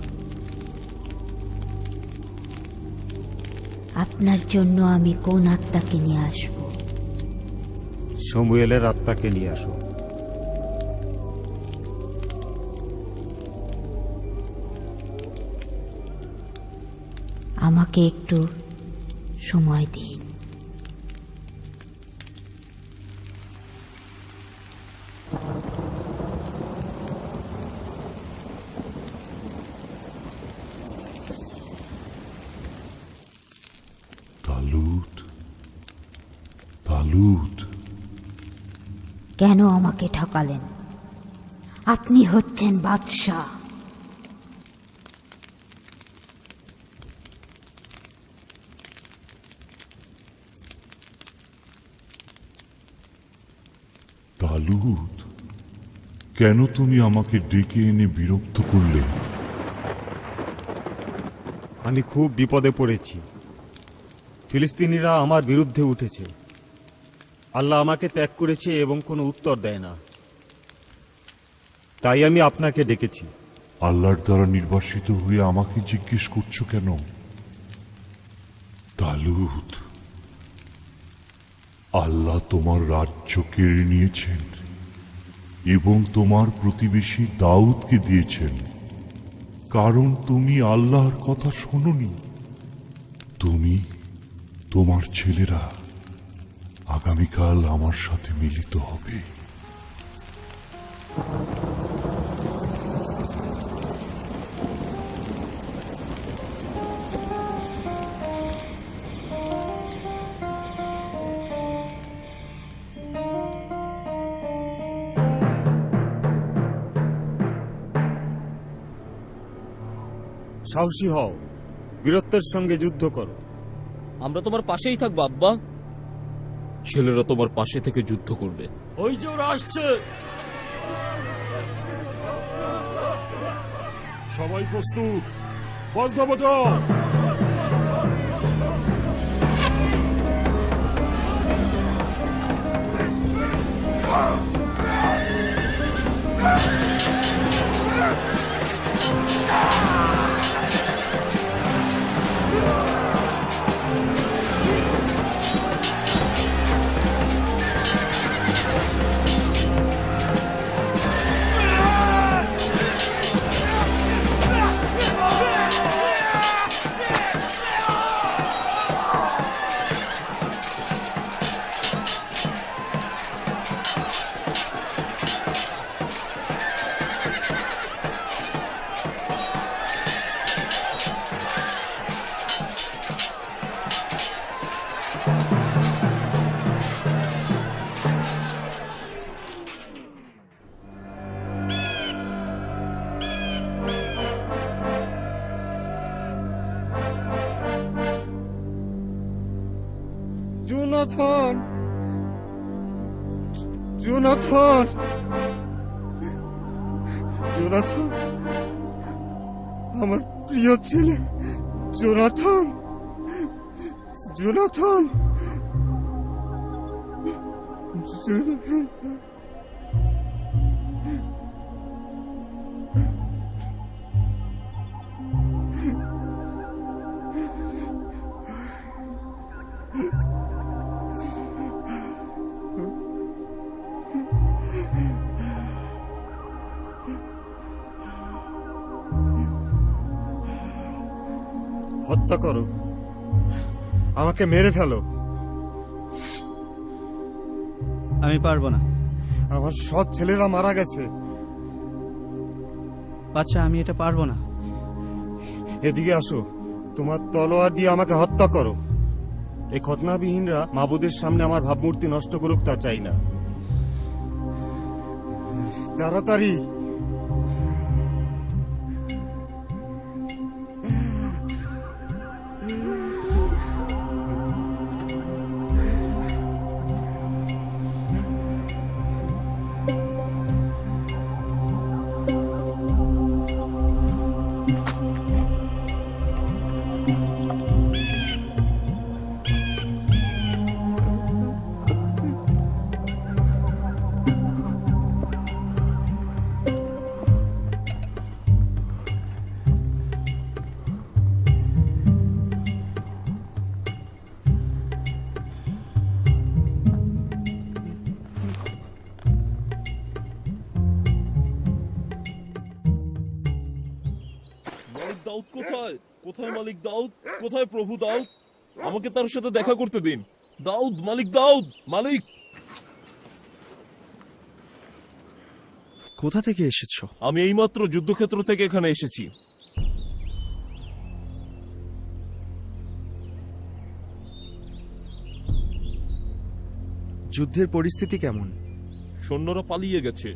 আপনার জন্য আমি কোন আত্মাকে নিয়ে আসব? সমুয়েলের আত্মাকে নিয়ে আসো। আমাকে একটু সময় দিন। তালুত, তালুত, কেন আমাকে ঠকালেন? আপনি হচ্ছেন বাদশাহ। তালুত, কেন তুমি আমাকে ডেকে এনে বিরক্ত করলে? আমি খুব বিপদে পড়েছি। ফিলিস্তিনিরা আমার বিরুদ্ধে উঠেছে। আল্লাহ আমাকে ত্যাগ করেছে এবং কোনো উত্তর দেয় না। তাই আমি আপনাকে ডেকেছি। আল্লাহর দ্বারা নির্বাসিত হয়ে আমাকে জিজ্ঞেস করছো কেন? তালুত, আল্লাহ তোমার রাজ্য কেড়ে নিয়েছেন এবং তোমার প্রতিবেশী দাউদকে দিয়েছেন, কারণ তুমি আল্লাহর কথা শোনোনি। তুমি, তোমার ছেলেরা আগামীকাল আমার সাথে মিলিত হবে। সাহসী হও, বীরত্বের সঙ্গে যুদ্ধ করো। আমরা তোমার পাশেই থাকবো আব্বা। ছেলেরা তোমার পাশে থেকে যুদ্ধ করবে। ওই যে ওরা আসছে। সবাই প্রস্তুত, বাজনা বাজাও। জোনাথন, জোনাথন, জোনাথন, আমার প্রিয় ছেলে জোনাথন, জোনাথন, জোনাথন। হত্যা করো, আমাকে মেরে ফেলো। আমি পারবো না। আমার সৎ ছেলেরা মারা গেছে। বাচ্চা, আমি এটা পারবো না। এদিকে আসো, তোমার তলোয়ার দিয়ে আমাকে হত্যা করো। এই খতনাবিহীনরা মাবুদের সামনে আমার ভাবমূর্তি নষ্ট করুক, তা চাই না। তাড়াতাড়ি। কোথায় কোথায় মালিক দাউদ? কোথায় প্রভু দাউদ? আমাকে তার সাথে দেখা করতে দিন। দাউদ, মালিক দাউদ, মালিক। কোথা থেকে এসেছো? আমি এইমাত্র যুদ্ধক্ষেত্র থেকে এখানে এসেছি। যুদ্ধের পরিস্থিতি কেমন? সৈন্যরা পালিয়ে গেছে,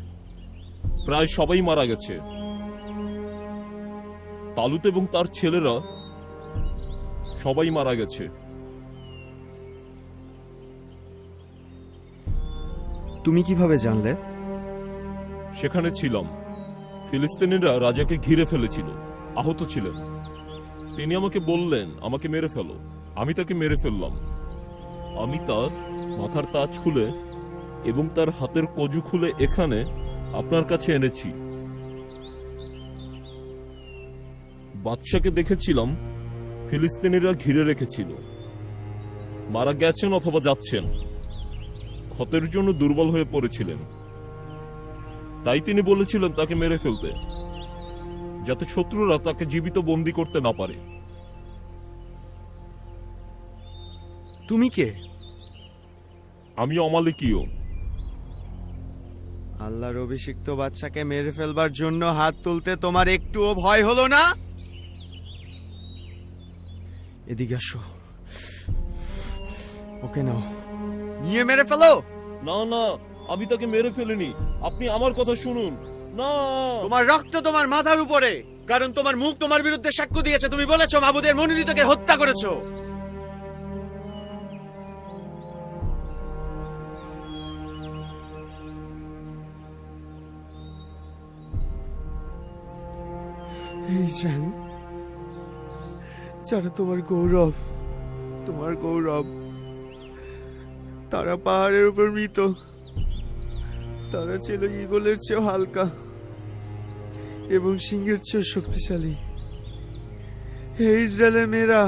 প্রায় সবাই মারা গেছে। তালুত এবং তার ছেলেরা সবাই মারা গেছে। তুমি কিভাবে জানলে? সেখানে ছিলাম। ফিলিস্তিনিরা রাজাকে ঘিরে ফেলেছিল, আহত ছিলেন। তিনি আমাকে বললেন, আমাকে মেরে ফেলো। আমি তাকে মেরে ফেললাম। আমি তার মাথার তাজ খুলে এবং তার হাতের কজু খুলে এখানে আপনার কাছে এনেছি। বাদশাকে দেখেছিলাম ফিলিস্তিনিরা ঘিরে রেখেছিল। মারা গেছেন অথবা যাচ্ছেন, ক্ষতের জন্য দুর্বল হয়ে পড়েছিলেন। তাই তিনি বলেছিলেন তাকে মেরে ফেলতে, যাতে শত্রুরা তাকে জীবিত বন্দী করতে না পারে। তুমি কে? আমি অমালিকীয়। আল্লাহর অভিষিক্ত বাচ্চাকে মেরে ফেলবার জন্য হাত তুলতে তোমার একটুও ভয় হলো না? এদিকে আসো, ওকে নাও, নিয়ে মেরে ফেলো। না না, আমি তাকে মেরে ফেলিনি। আপনি আমার কথা শুনুন। না, তোমার রক্ত তোমার মাথার উপরে, কারণ তোমার মুখ তোমার বিরুদ্ধে সাক্ষ্য দিয়েছে। তুমি বলেছো মাবুদের মনোনীতকে হত্যা করেছো। যারা তোমার গৌরব, তোমার গৌরব, তারা পাহাড়ের উপর মৃত। তারা ছিল ঈগলের চেয়েও হালকা এবং সিংহের চেয়েও শক্তিশালী। হে ইসরায়েলের মেয়েরা,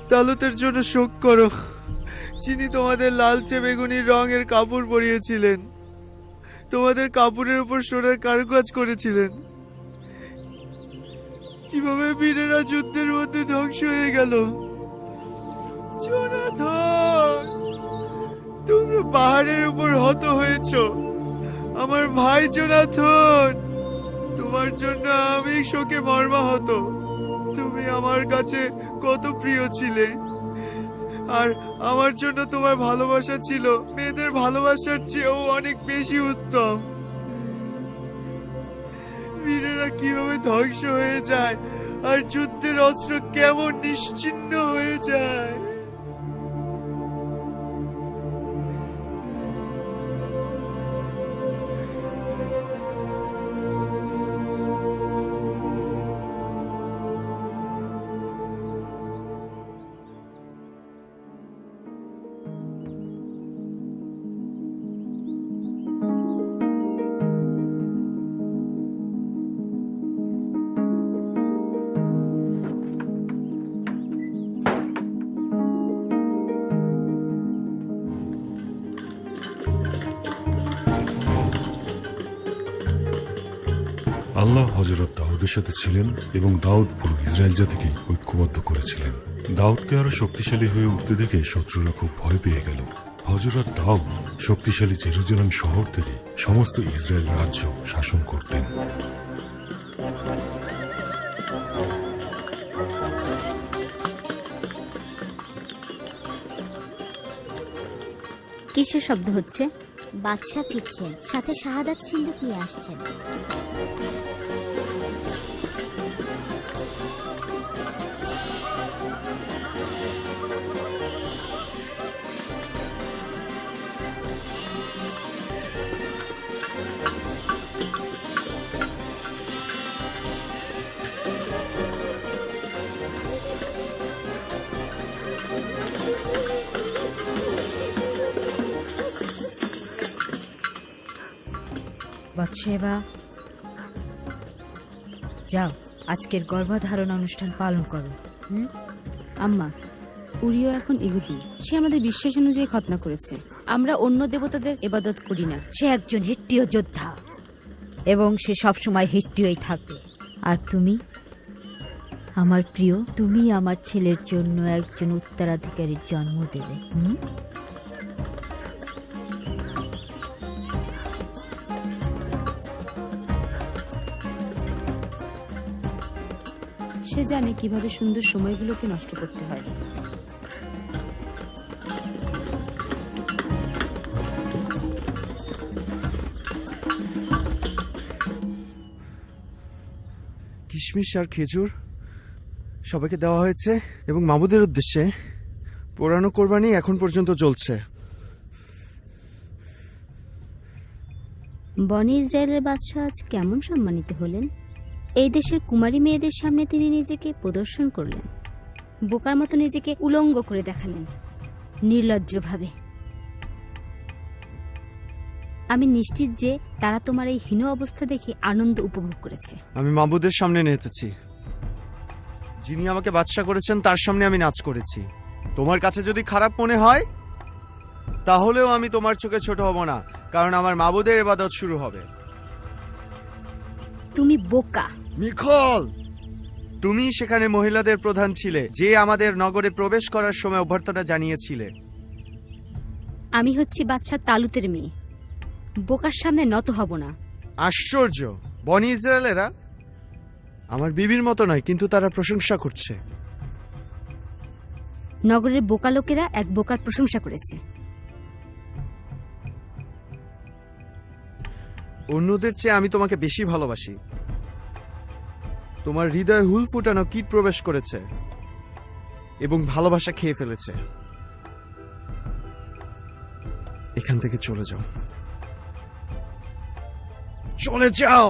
তালুতের জন্য শোক করো, যিনি তোমাদের লালচে বেগুনি রঙের কাপড় পরিয়েছিলেন, তোমাদের কাপড়ের উপর সোনার কারুকাজ করেছিলেন। কিভাবে বীরেরা যুদ্ধের মধ্যে ধ্বংস হয়ে গেল। জোনাথন, তোমরা পাহাড়ের উপর হত হয়েছ। আমার ভাই জোনাথন, তোমার জন্য আমি শোকে মর্মাহত। তুমি আমার কাছে কত প্রিয় ছিলে, আর আমার জন্য তোমার ভালোবাসা ছিল মেয়েদের ভালোবাসার চেয়েও অনেক বেশি উত্তম। বীরেরা কিভাবে ধ্বংস হয়ে যায়, আর যুদ্ধের অস্ত্র কেমন নিশ্চিহ্ন হয়ে যায়। আল্লাহ হযরত দাউদের সাথে ছিলেন এবং দাউদ পুরো ইসরায়েল জাতিকে ঐক্যবদ্ধ করেছিলেন। দাউদকে আরো শক্তিশালী হয়ে উঠতে দেখে শত্রুরা খুব ভয় পেয়ে গেল। হযরত দাউদ শক্তিশালী জেরুজালেম শহর থেকে সমস্ত ইসরায়েল রাজ্য শাসন করতেন। কিসের শব্দ হচ্ছে? বাদশা ফিরছেন, সাথে শাহাদাত সিন্দুক নিয়ে আসছেন। বাদশেবা, যাও আজকের গর্ভধারণ অনুষ্ঠান পালন করো। আম্মা, উরিও এখন ইহুদি। সে আমাদের বিশ্বাস অনুযায়ী খতনা করেছে। আমরা অন্য দেবতাদের ইবাদত করি না। সে একজন হিট্টীয় যোদ্ধা এবং সে সবসময় হিট্টীয়ই থাকবে। আর তুমি আমার প্রিয়, তুমি আমার ছেলের জন্য একজন উত্তরাধিকারীর জন্ম দেবে। সে জানে কিভাবে সুন্দর সময়গুলোকে নষ্ট করতে হয়। কিশমিশ আর খেজুর সবাইকে দেওয়া হয়েছে এবং মাবুদের উদ্দেশ্যে পোড়ানো কোরবানি এখন পর্যন্ত চলছে। বনি ইসরায়েলের বাদশাহ আজ কেমন সম্মানিত হলেন? এই দেশের কুমারী মেয়েদের সামনে তিনি নিজেকে প্রদর্শন করলেন, বোকার মতো নিজেকে উলঙ্গ করে দেখালেন নির্লজ্জভাবে। আমি নিশ্চিত যে তারা তোমার এই হীন অবস্থা দেখে আনন্দ উপভোগ করেছে। আমি মাবুদের সামনে নেচেছি, যিনি আমাকে বাদশা করেছেন তার সামনে আমি নাচ করেছি। তোমার কাছে যদি খারাপ মনে হয় তাহলেও আমি তোমার চোখে ছোট হব না, কারণ আমার মাবুদের ইবাদত শুরু হবে। তুমি বোকা। মিখল, তুমি সেখানে মহিলাদের প্রধান ছিলে, যে আমাদের নগরে প্রবেশ করার সময় অভ্যর্থনা জানিয়েছিলে। আমি হচ্ছি বাদশাহ তালুতের মেয়ে, বোকার সামনে নত হব না। আশ্চর্য, বনি ইসরায়েলেরা আমার বিবির মতো নয়, কিন্তু তারা প্রশংসা করছে। নগরের বোকা লোকেরা এক বোকার প্রশংসা করেছে। অন্যদের চেয়ে আমি তোমাকে বেশি ভালোবাসি। তোমার হৃদয়ে হুল ফুটানো কীট প্রবেশ করেছে এবং ভালোবাসা খেয়ে ফেলেছে। এখান থেকে চলে যাও, চলে যাও।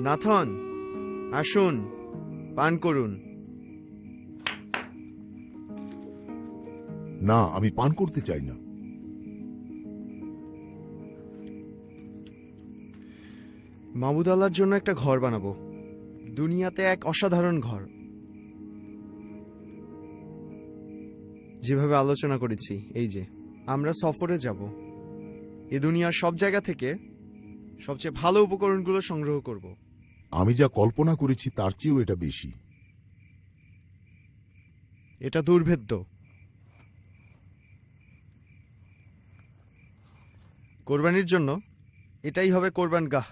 নাথন, আসুন, পান করুন। না, আমি পান করতে চাই না। মাবুদ আল্লাহর জন্য একটা ঘর বানাবো, দুনিয়াতে এক অসাধারণ ঘর। যেভাবে আলোচনা করেছি, এই যে আমরা সফরে যাব, এ দুনিয়ার সব জায়গা থেকে সবচেয়ে ভালো উপকরণগুলো সংগ্রহ করব। আমি যা কল্পনা করেছি তার চেয়েও এটা বেশি। এটা দুর্ভেদ্য। কোরবানির জন্য এটাই হবে কোরবান গাহ,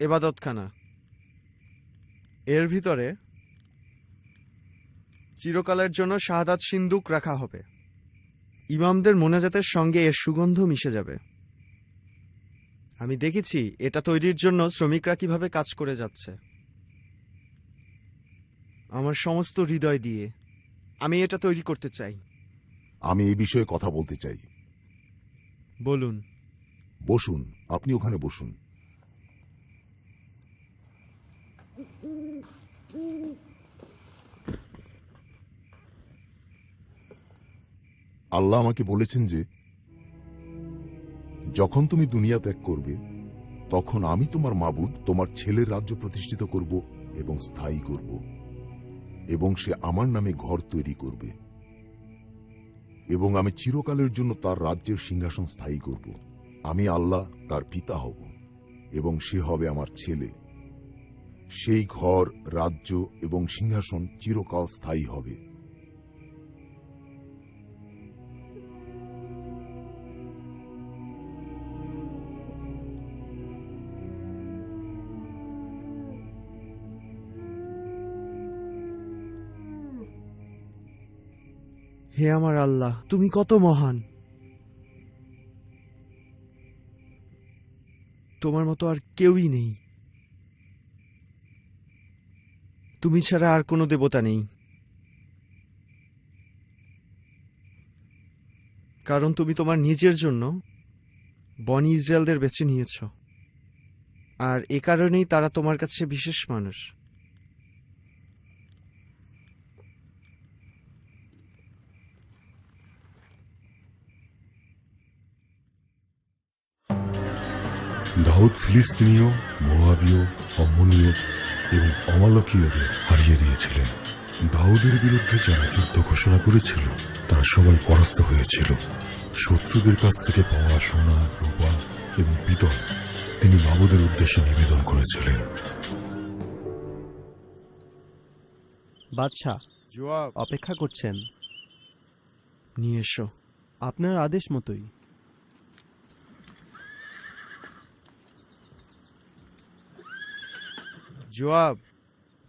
এবাদতখানা। এর ভিতরে চিরকালের জন্য শাহাদাত সিন্দুক রাখা হবে। ইমামদের মোনাজাতের সঙ্গে এর সুগন্ধ মিশে যাবে। আমি দেখেছি এটা তৈরির জন্য শ্রমিকরা কিভাবে কাজ করে যাচ্ছে। আমার সমস্ত হৃদয় দিয়ে আমি এটা তৈরি করতে চাই। আমি এই বিষয়ে কথা বলতে চাই। বলুন। বসুন, আপনি ওখানে বসুন। আল্লাহ আমাকে বলেছেন যে যখন তুমি দুনিয়া ত্যাগ করবে তখন আমি তোমার মাবুদ তোমার ছেলের রাজ্য প্রতিষ্ঠিত করব এবং স্থায়ী করব, এবং সে আমার নামে ঘর তৈরি করবে, এবং আমি চিরকালের জন্য তার রাজ্যের সিংহাসন স্থায়ী করব। আমি আল্লাহ তার পিতা হব এবং সে হবে আমার ছেলে। সেই ঘর, রাজ্য এবং সিংহাসন চিরকাল স্থায়ী হবে। হে আমার আল্লাহ, তুমি কত মহান। তোমার মতো আর কেউই নেই। তুমি ছাড়া আর কোনো দেবতা নেই, কারণ তুমি তোমার নিজের জন্য বনি ইসরায়েলদের বেছে নিয়েছ, আর এ কারণেই তারা তোমার কাছে বিশেষ মানুষ। দাউদ ফিলিস্তিনীয়, মোয়াবীয়, অম্মনীয় এবং অমালকীয়দের হারিয়ে দিয়েছিলেন। দাউদের বিরুদ্ধে যারা যুদ্ধ ঘোষণা করেছিল তারা সবাই পরাস্ত হয়েছিল। শত্রুদের কাছ থেকে পাওয়া সোনা, রূপা এবং পিতল তিনি মাবুদের উদ্দেশ্যে নিবেদন করেছিলেন। বাদশাহ অপেক্ষা করছেন, নিয়ে এসো। আপনার আদেশ মতোই। জোয়াব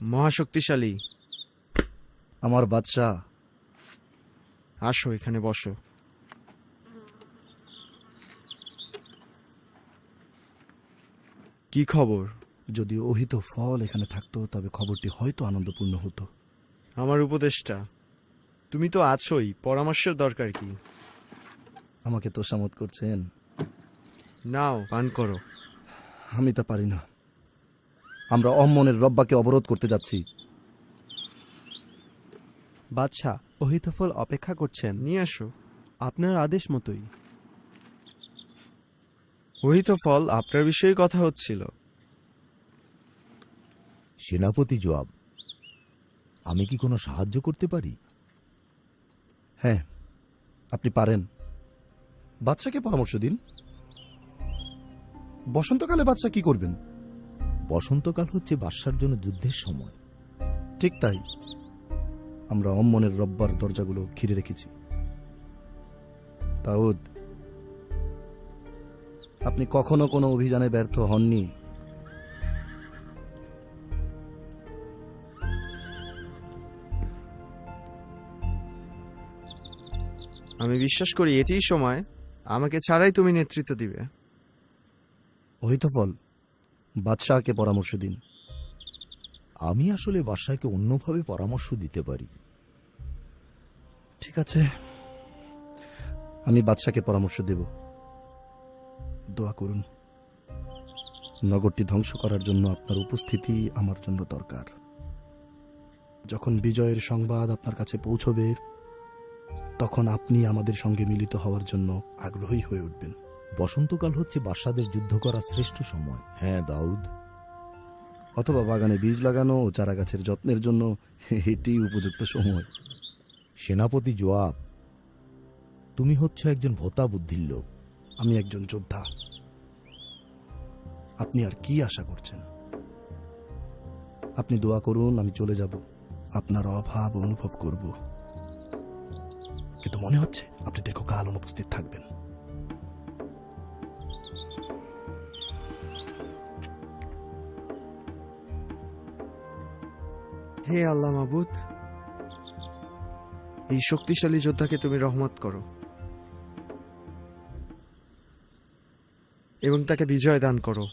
মহাশক্তিশালী। আমার বাদশাহ, আসো, এখানে বসো। কি খবর? যদি অহিত ফল এখানে থাকতো তবে খবরটি হয়তো আনন্দপূর্ণ হতো। আমার উপদেষ্টা, তুমি তো আছোই, পরামর্শের দরকার কি? আমাকে তোষামত করছেন? নাও, পান করো। আমি তা পারি না। আমরা অম্মনের রব্বাকে অবরোধ করতে যাচ্ছি। বাদশাহ অহিতফল অপেক্ষা করছেন, নিয়ে আসো। আপনার আদেশ মতোই। ওই তো ফল, আপনার বিষয়ে কথা হচ্ছিল। সেনাপতি জোয়াব, আমি কি কোনো সাহায্য করতে পারি? হ্যাঁ, আপনি পারেন। বাদশাকে পরামর্শ দিন। বসন্তকালে বাদশা কি করবেন? বসন্তকাল হচ্ছে বাদশার জন্য যুদ্ধের সময়। ঠিক তাই। আমরা অম্মনের রব্বার দরজাগুলো ঘিরে রেখেছি। দাউদ, আপনি কখনো কোনো অভিযানে ব্যর্থ হননি। আমি বিশ্বাস করি এটিই সময়, আমাকে ছাড়াই তুমি নেতৃত্ব দিবে। অহিতফল, বাদশাহকে পরামর্শ দিন। আমি আসলে বাদশাকে অন্যভাবে পরামর্শ দিতে পারি। ঠিক আছে, আমি বাদশাকে পরামর্শ দেব। দোয়া করুন। নগরটি ধ্বংস করার জন্য আপনার উপস্থিতি আমার জন্য দরকার। যখন বিজয়ের সংবাদ আপনার কাছে পৌঁছবে তখন আপনি আমাদের সঙ্গে মিলিত হওয়ার জন্য আগ্রহী হয়ে উঠবেন। বসন্তকাল হচ্ছে বাদশাদের যুদ্ধ করার শ্রেষ্ঠ সময়। হ্যাঁ দাউদ। অথবা বাগানে বীজ লাগানো ও চারা গাছের যত্নের জন্য এটি উপযুক্ত সময়। সেনাপতি জোয়াব, তুমি হচ্ছে একজন ভোতা বুদ্ধির লোক। আমি একজন যোদ্ধা। আপনি আর কি আশা করছেন? আপনি দোয়া করুন, আমি চলে যাব। আপনার অভাব অনুভব করব, কিন্তু মনে হচ্ছে আপনি দীর্ঘকাল অনুপস্থিত থাকবেন। হে আল্লাহ মাবুদ, এই শক্তিশালী যোদ্ধাকে তুমি রহমত করো এবং তাকে বিজয় দান করো।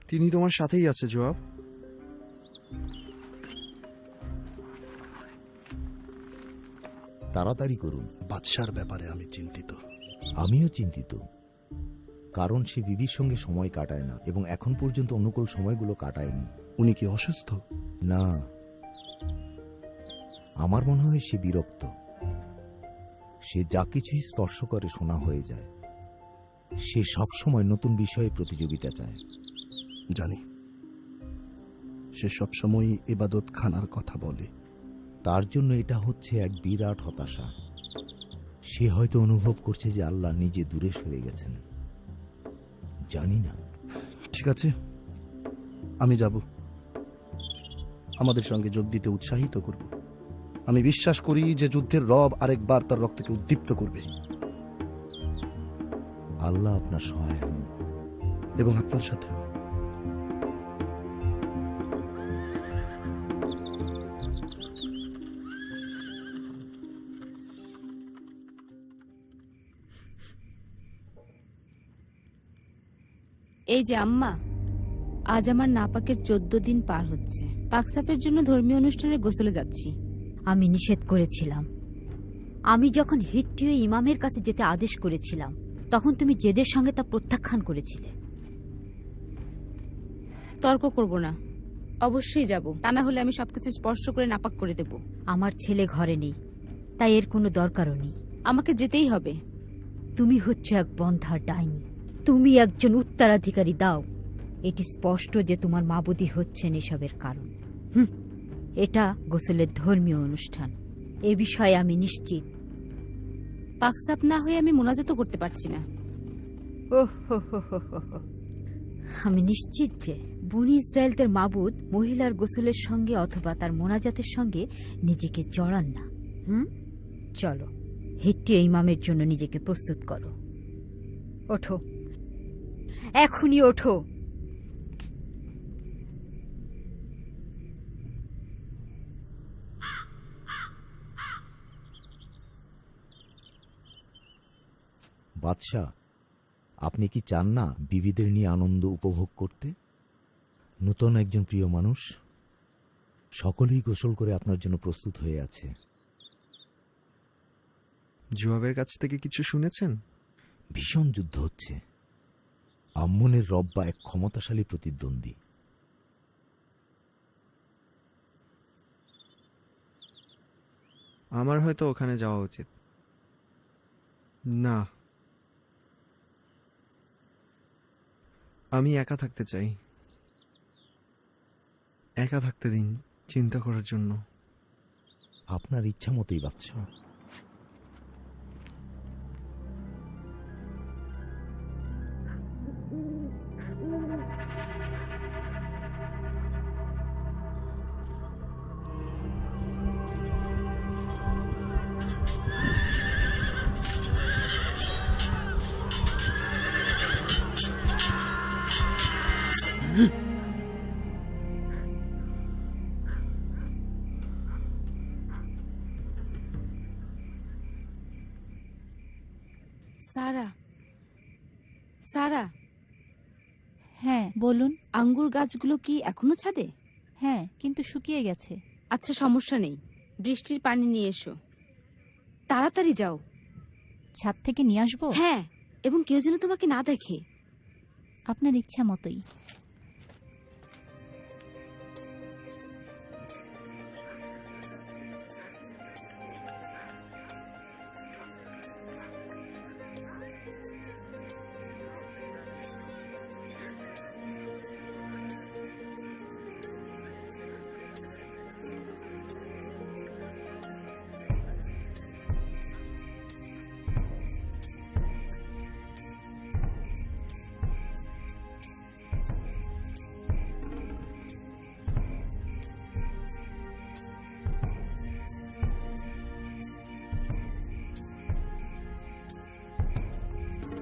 তিনি তোমার সাথেই আছে জোয়াব। তাড়াতাড়ি করুন। বাদশার ব্যাপারে আমি চিন্তিত। আমিও চিন্তিত, কারণ সে বিবির সঙ্গে সময় কাটায় না এবং এখন পর্যন্ত অনুকূল সময়গুলো কাটায়নি। উনি কি অসুস্থ? না, আমার মনে হয় সে বিরক্ত। সে যা কিছুই স্পর্শ করে শোনা হয়ে যায়। সে সবসময় নতুন বিষয়ে প্রতিযোগিতা চায়। জানি, সে সবসময় ইবাদত খানার কথা বলে। তার জন্য এটা হচ্ছে এক বিরাট হতাশা। সে হয়তো অনুভব করছে যে আল্লাহ নিজে দূরে সরে গেছেন। জানি না। ঠিক আছে, আমি যাব। আমাদের সঙ্গে যোগ দিতে উৎসাহিত করব। আমি বিশ্বাস করি যে যুদ্ধের রব আরেকবার তার রক্তকে উদ্দীপ্ত করবে। আল্লাহ আপনার সহায় হন। এবং আপনার সাথেও। এই যে আম্মা, আজ আমার নাপাকের 14 দিন পার হচ্ছে। পাকসাফের জন্য ধর্মীয় অনুষ্ঠানে গোসলে যাচ্ছি। আমি নিষেধ করেছিলাম। আমি যখন হিট্টীয় ইমামের কাছে যেতে আদেশ করেছিলাম তখন তুমি জেদের সঙ্গে তা প্রত্যাখ্যান করেছিলে। তর্ক করব না, অবশ্যই যাব। তা না হলে আমি সবকিছু স্পর্শ করে নাপাক করে দেব। আমার ছেলে ঘরে নেই, তাই এর কোনো দরকারও নেই। আমাকে যেতেই হবে। তুমি হচ্ছ এক বন্ধার ডাইনি। তুমি একজন উত্তরাধিকারী দাও। এটি স্পষ্ট যে তোমার মাবুদি হচ্ছেন এসবের কারণ। এটা গোসলের ধর্মীয় অনুষ্ঠান, এ বিষয়ে আমি নিশ্চিত। পাকসাপ না হয়ে আমি মোনাজাত করতে পারছি না। আমি নিশ্চিত যে বনি ইসরায়েলদের মাবুদ মহিলার গোসলের সঙ্গে অথবা তার মোনাজাতের সঙ্গে নিজেকে জড়ান না। চলো, হিট্টি ইমামের জন্য নিজেকে প্রস্তুত করো। ওঠো, এখনই ওঠো। বাদশাহ, আপনি কি চান না বিবিদের নিয়ে আনন্দ উপভোগ করতে? নূতন একজন প্রিয় মানুষ, সকলেই গোসল করে আপনার জন্য প্রস্তুত হয়ে আছে। জুয়াবের কাছ থেকে কিছু শুনেছেন? ভীষণ যুদ্ধ হচ্ছে। আম্মনের রব্বা এক ক্ষমতাশালী প্রতিদ্বন্দ্বী। আমার হয়তো ওখানে যাওয়া উচিত। না, আমি একা থাকতে চাই। একা থাকতে দিন চিন্তা করার জন্য। আপনার ইচ্ছা মতোই বাদশাহ। সারা, সারা। হ্যাঁ বলুন। আঙ্গুর গাছগুলো কি এখনো ছাদে? হ্যাঁ, কিন্তু শুকিয়ে গেছে। আচ্ছা, সমস্যা নেই, বৃষ্টির পানি নিয়ে এসো। তাড়াতাড়ি যাও। ছাদ থেকে নিয়ে আসবো? হ্যাঁ, এবং কেউ যেন তোমাকে না দেখে। আপনার ইচ্ছা মতোই।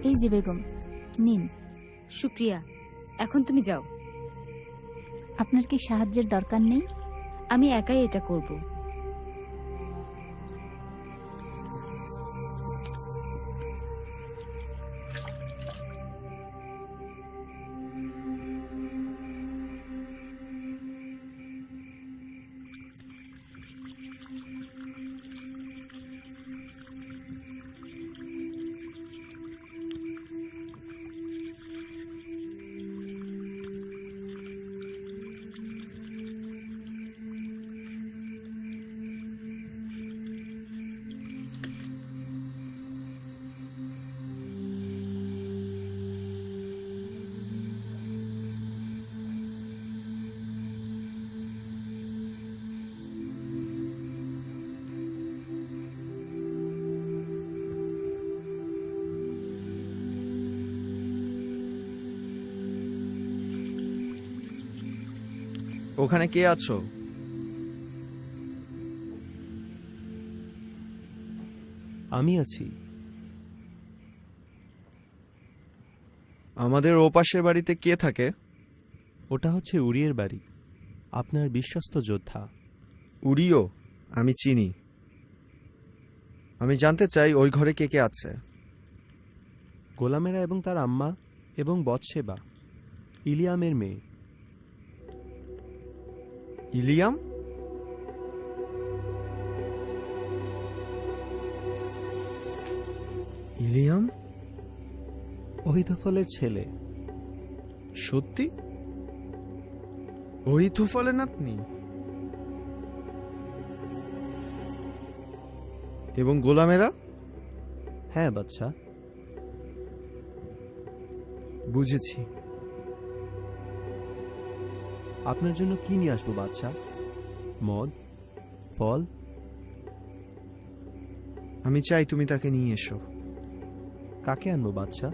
এই যে বেগম, নিন। শুক্রিয়া, এখন তুমি যাও। আপনার কি সাহায্যের দরকার নেই? আমি একাই এটা করব। ওখানে কে আছো? আমি আছি। আমাদের ওপাশের বাড়িতে কে থাকে? ওটা হচ্ছে উরিয়ের বাড়ি, আপনার বিশ্বস্ত যোদ্ধা। উরিও আমি চিনি। আমি জানতে চাই ওই ঘরে কে কে আছে। গোলামেরা এবং তার আম্মা এবং বৎসেবা, ইলিয়ামের মেয়ে। ইলিয়াম? ইলিয়াম অহিতোফলের ছেলে। সত্যি? অহিতোফলের নাতনি? এবং গোলামেরা? হ্যাঁ বাদশাহ, বুঝেছি। আপনার জন্য কি নিয়ে আসবো বাদশাহ? মদ, ফল? আমি চাই তুমি তাকে নিয়ে এসো। কাকে আনবো বাদশাহ?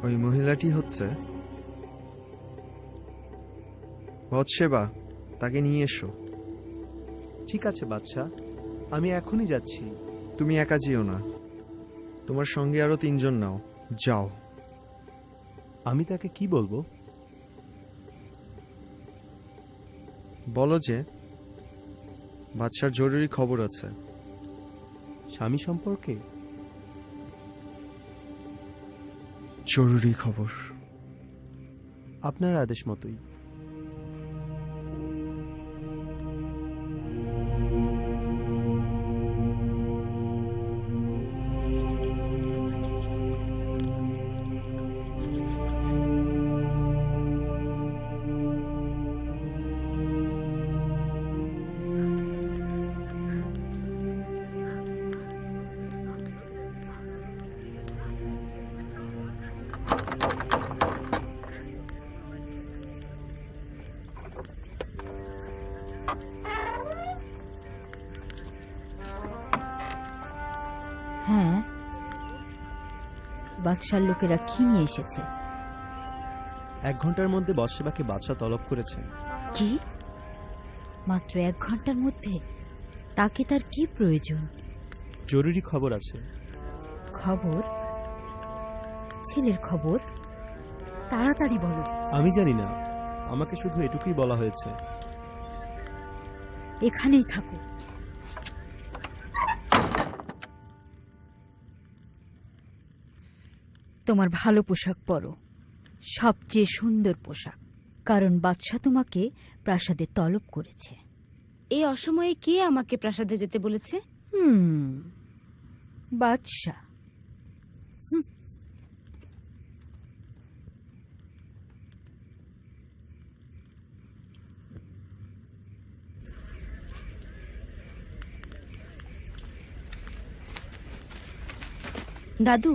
ওই মহিলাটি হচ্ছে বৎসেবা, তাকে নিয়ে এসো। ঠিক আছে বাদশাহ, আমি এখনই যাচ্ছি। তুমি একা যেও না, তোমার সঙ্গে আরো 3 জন নাও। যাও। আমি তাকে কি বলবো? বলো যে বাদশার জরুরি খবর আছে। স্বামী সম্পর্কে? জরুরি খবর। আপনার আদেশ মতোই। হ্যাঁ, বাদশার লোকেরা কি নিয়ে এসেছে? 1 ঘন্টার মধ্যে বৎসেবাকে বাদশাহ তলব করেছেন। কি? মাত্র 1 ঘন্টার মধ্যে? তাকে তার কি প্রয়োজন? জরুরি খবর আছে। খবর? ছেলের খবর? তাড়াতাড়ি বলো। আমি জানি না, আমাকে শুধু এটুকুই বলা হয়েছে। এখানেই থাকো। তোমার ভালো পোশাক পরো, সবচেয়ে সুন্দর পোশাক, কারণ বাদশাহ তোমাকে প্রাসাদে তলব করেছে। এই অসময়ে কে আমাকে প্রাসাদে যেতে বলেছে? বাদশাহ। দাদু,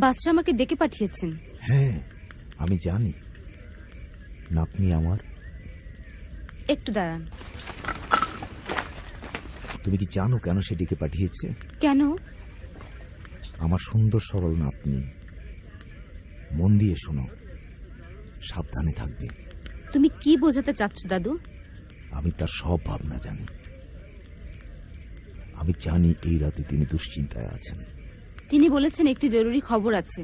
বাদশাহ আমাকে ডেকে পাঠিয়েছেন। হ্যাঁ, আমি জানি। নাতনি আমার। একটু দাঁড়ান। তুমি কি জানো কেন সে ডেকে পাঠিয়েছে? কেন? আমার সুন্দর সরল নাতনি। মন দিয়ে শোনো, সাবধানে থাকবে। তুমি কি বোঝাতে চাচ্ছ দাদু? আমি তার সব ভাবনা জানি। আমি জানি এই রাতে তিনি দুশ্চিন্তায় আছেন। তিনি বলেছেন একটি জরুরি খবর আছে।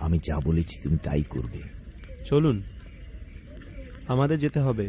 আমি যা বলেছি তুমি তাই করবে। চলুন, আমাদের যেতে হবে।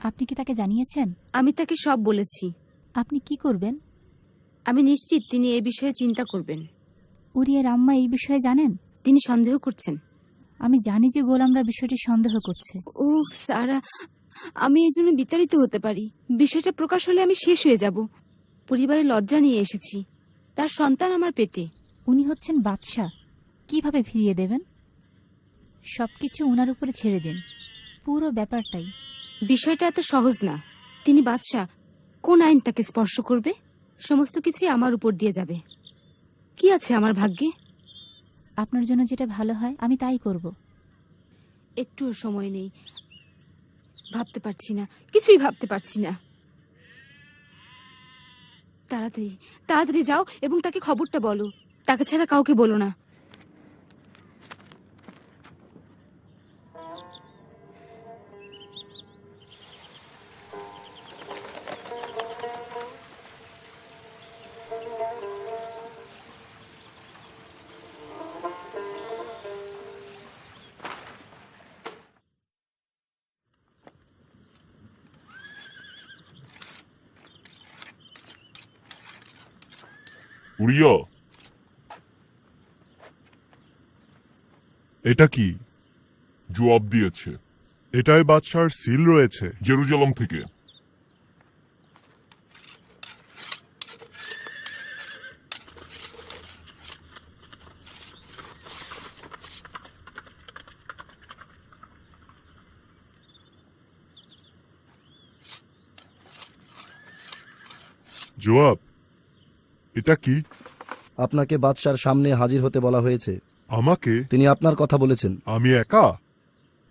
আপনি কি তাকে জানিয়েছেন? আমি তাকে সব বলেছি। আপনি কি করবেন? আমি নিশ্চিত তিনি এই বিষয়ে চিন্তা করবেন। উরিয়ের আম্মা এই বিষয়ে জানেন? তিনি সন্দেহ করছেন। আমি জানি যে গোলামরা বিষয়টি সন্দেহ করছে। উফ সারা, আমি এই জন্য বিতাড়িত হতে পারি। বিষয়টা প্রকাশ হলে আমি শেষ হয়ে যাব। পরিবারের লজ্জা নিয়ে এসেছি, তার সন্তান আমার পেটে। উনি হচ্ছেন বাদশাহ, কিভাবে ফিরিয়ে দেবেন? সবকিছু ওনার উপরে ছেড়ে দিন, পুরো ব্যাপারটাই। বিষয়টা এত সহজ না। তিনি বাদশাহ, কোন আইন তাকে স্পর্শ করবে? সমস্ত কিছুই আমার উপর দিয়ে যাবে। কি আছে আমার ভাগ্যে? আপনার জন্য যেটা ভালো হয় আমি তাই করব। একটুও সময় নেই, ভাবতে পারছি না, কিছুই ভাবতে পারছি না। তাড়াতাড়ি তাড়াতাড়ি যাও এবং তাকে খবরটা বলো। তাকে ছাড়া কাউকে বলো না। উড়িয়া, এটা কি? জবাব দিয়েছে। এটাই বাদশার সিল রয়েছে। জেরুজালেম থেকে। জবাব, এটা কি? আপনাকে বাদশার সামনে হাজির হতে বলা হয়েছে। আমাকে? তিনি আপনার কথা বলেছেন। আমি একা?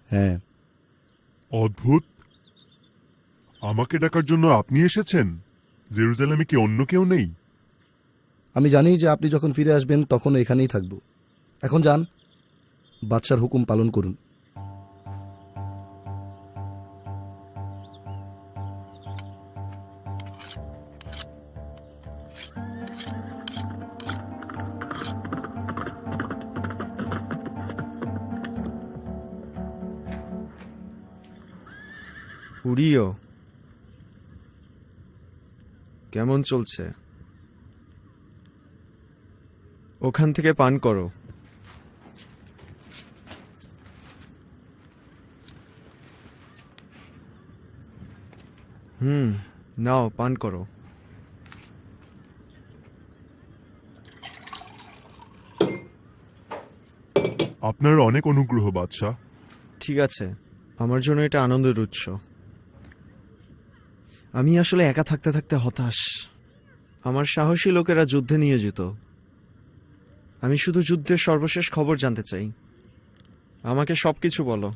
হ্যাঁ। অদ্ভুত। আমাকে ডাকার জন্য আপনি এসেছেন? জেরুজালেমে কি অন্য কেউ নেই? আমি জানি যে আপনি যখন ফিরে আসবেন তখন এখানেই থাকব। এখন যান, বাদশার হুকুম পালন করুন। উড়িও, কেমন চলছে? ওখান থেকে পান করো। নাও পান করো। আপনার অনেক অনুগ্রহ বাদশাহ। ঠিক আছে, আমার জন্য এটা আনন্দের উৎস। আমি আসলে একা থাকতে থাকতে হতাশ। আমার সাহসী লোকেরা যুদ্ধে নিয়ে যেত। আমি শুধু যুদ্ধের সর্বশেষ খবর জানতে চাই। আমাকে সবকিছু বলো।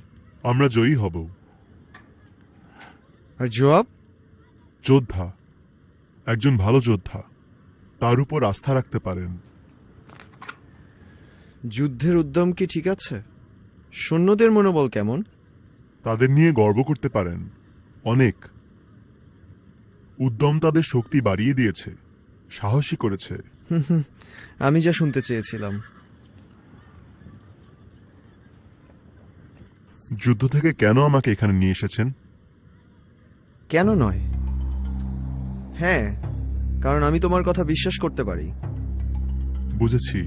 আমরা জয়ী হব। আর জবাব? যোদ্ধা, একজন ভালো যোদ্ধা, তার উপর আস্থা রাখতে পারেন। যুদ্ধের উদ্যম কি ঠিক আছে? সৈন্যদের মনোবল কেমন? তাদের নিয়ে গর্ব করতে পারেন। অনেক। উদ্যম তাদের শক্তি বাড়িয়ে দিয়েছে, সাহসী করেছে। আমি যা শুনতে চেয়েছিলাম। যুদ্ধ থেকে কেন আমাকে এখানে নিয়ে এসেছেন? কেন নয়? হ্যাঁ, কারণ আমি তোমার কথা বিশ্বাস করতে পারি। বুঝেছি,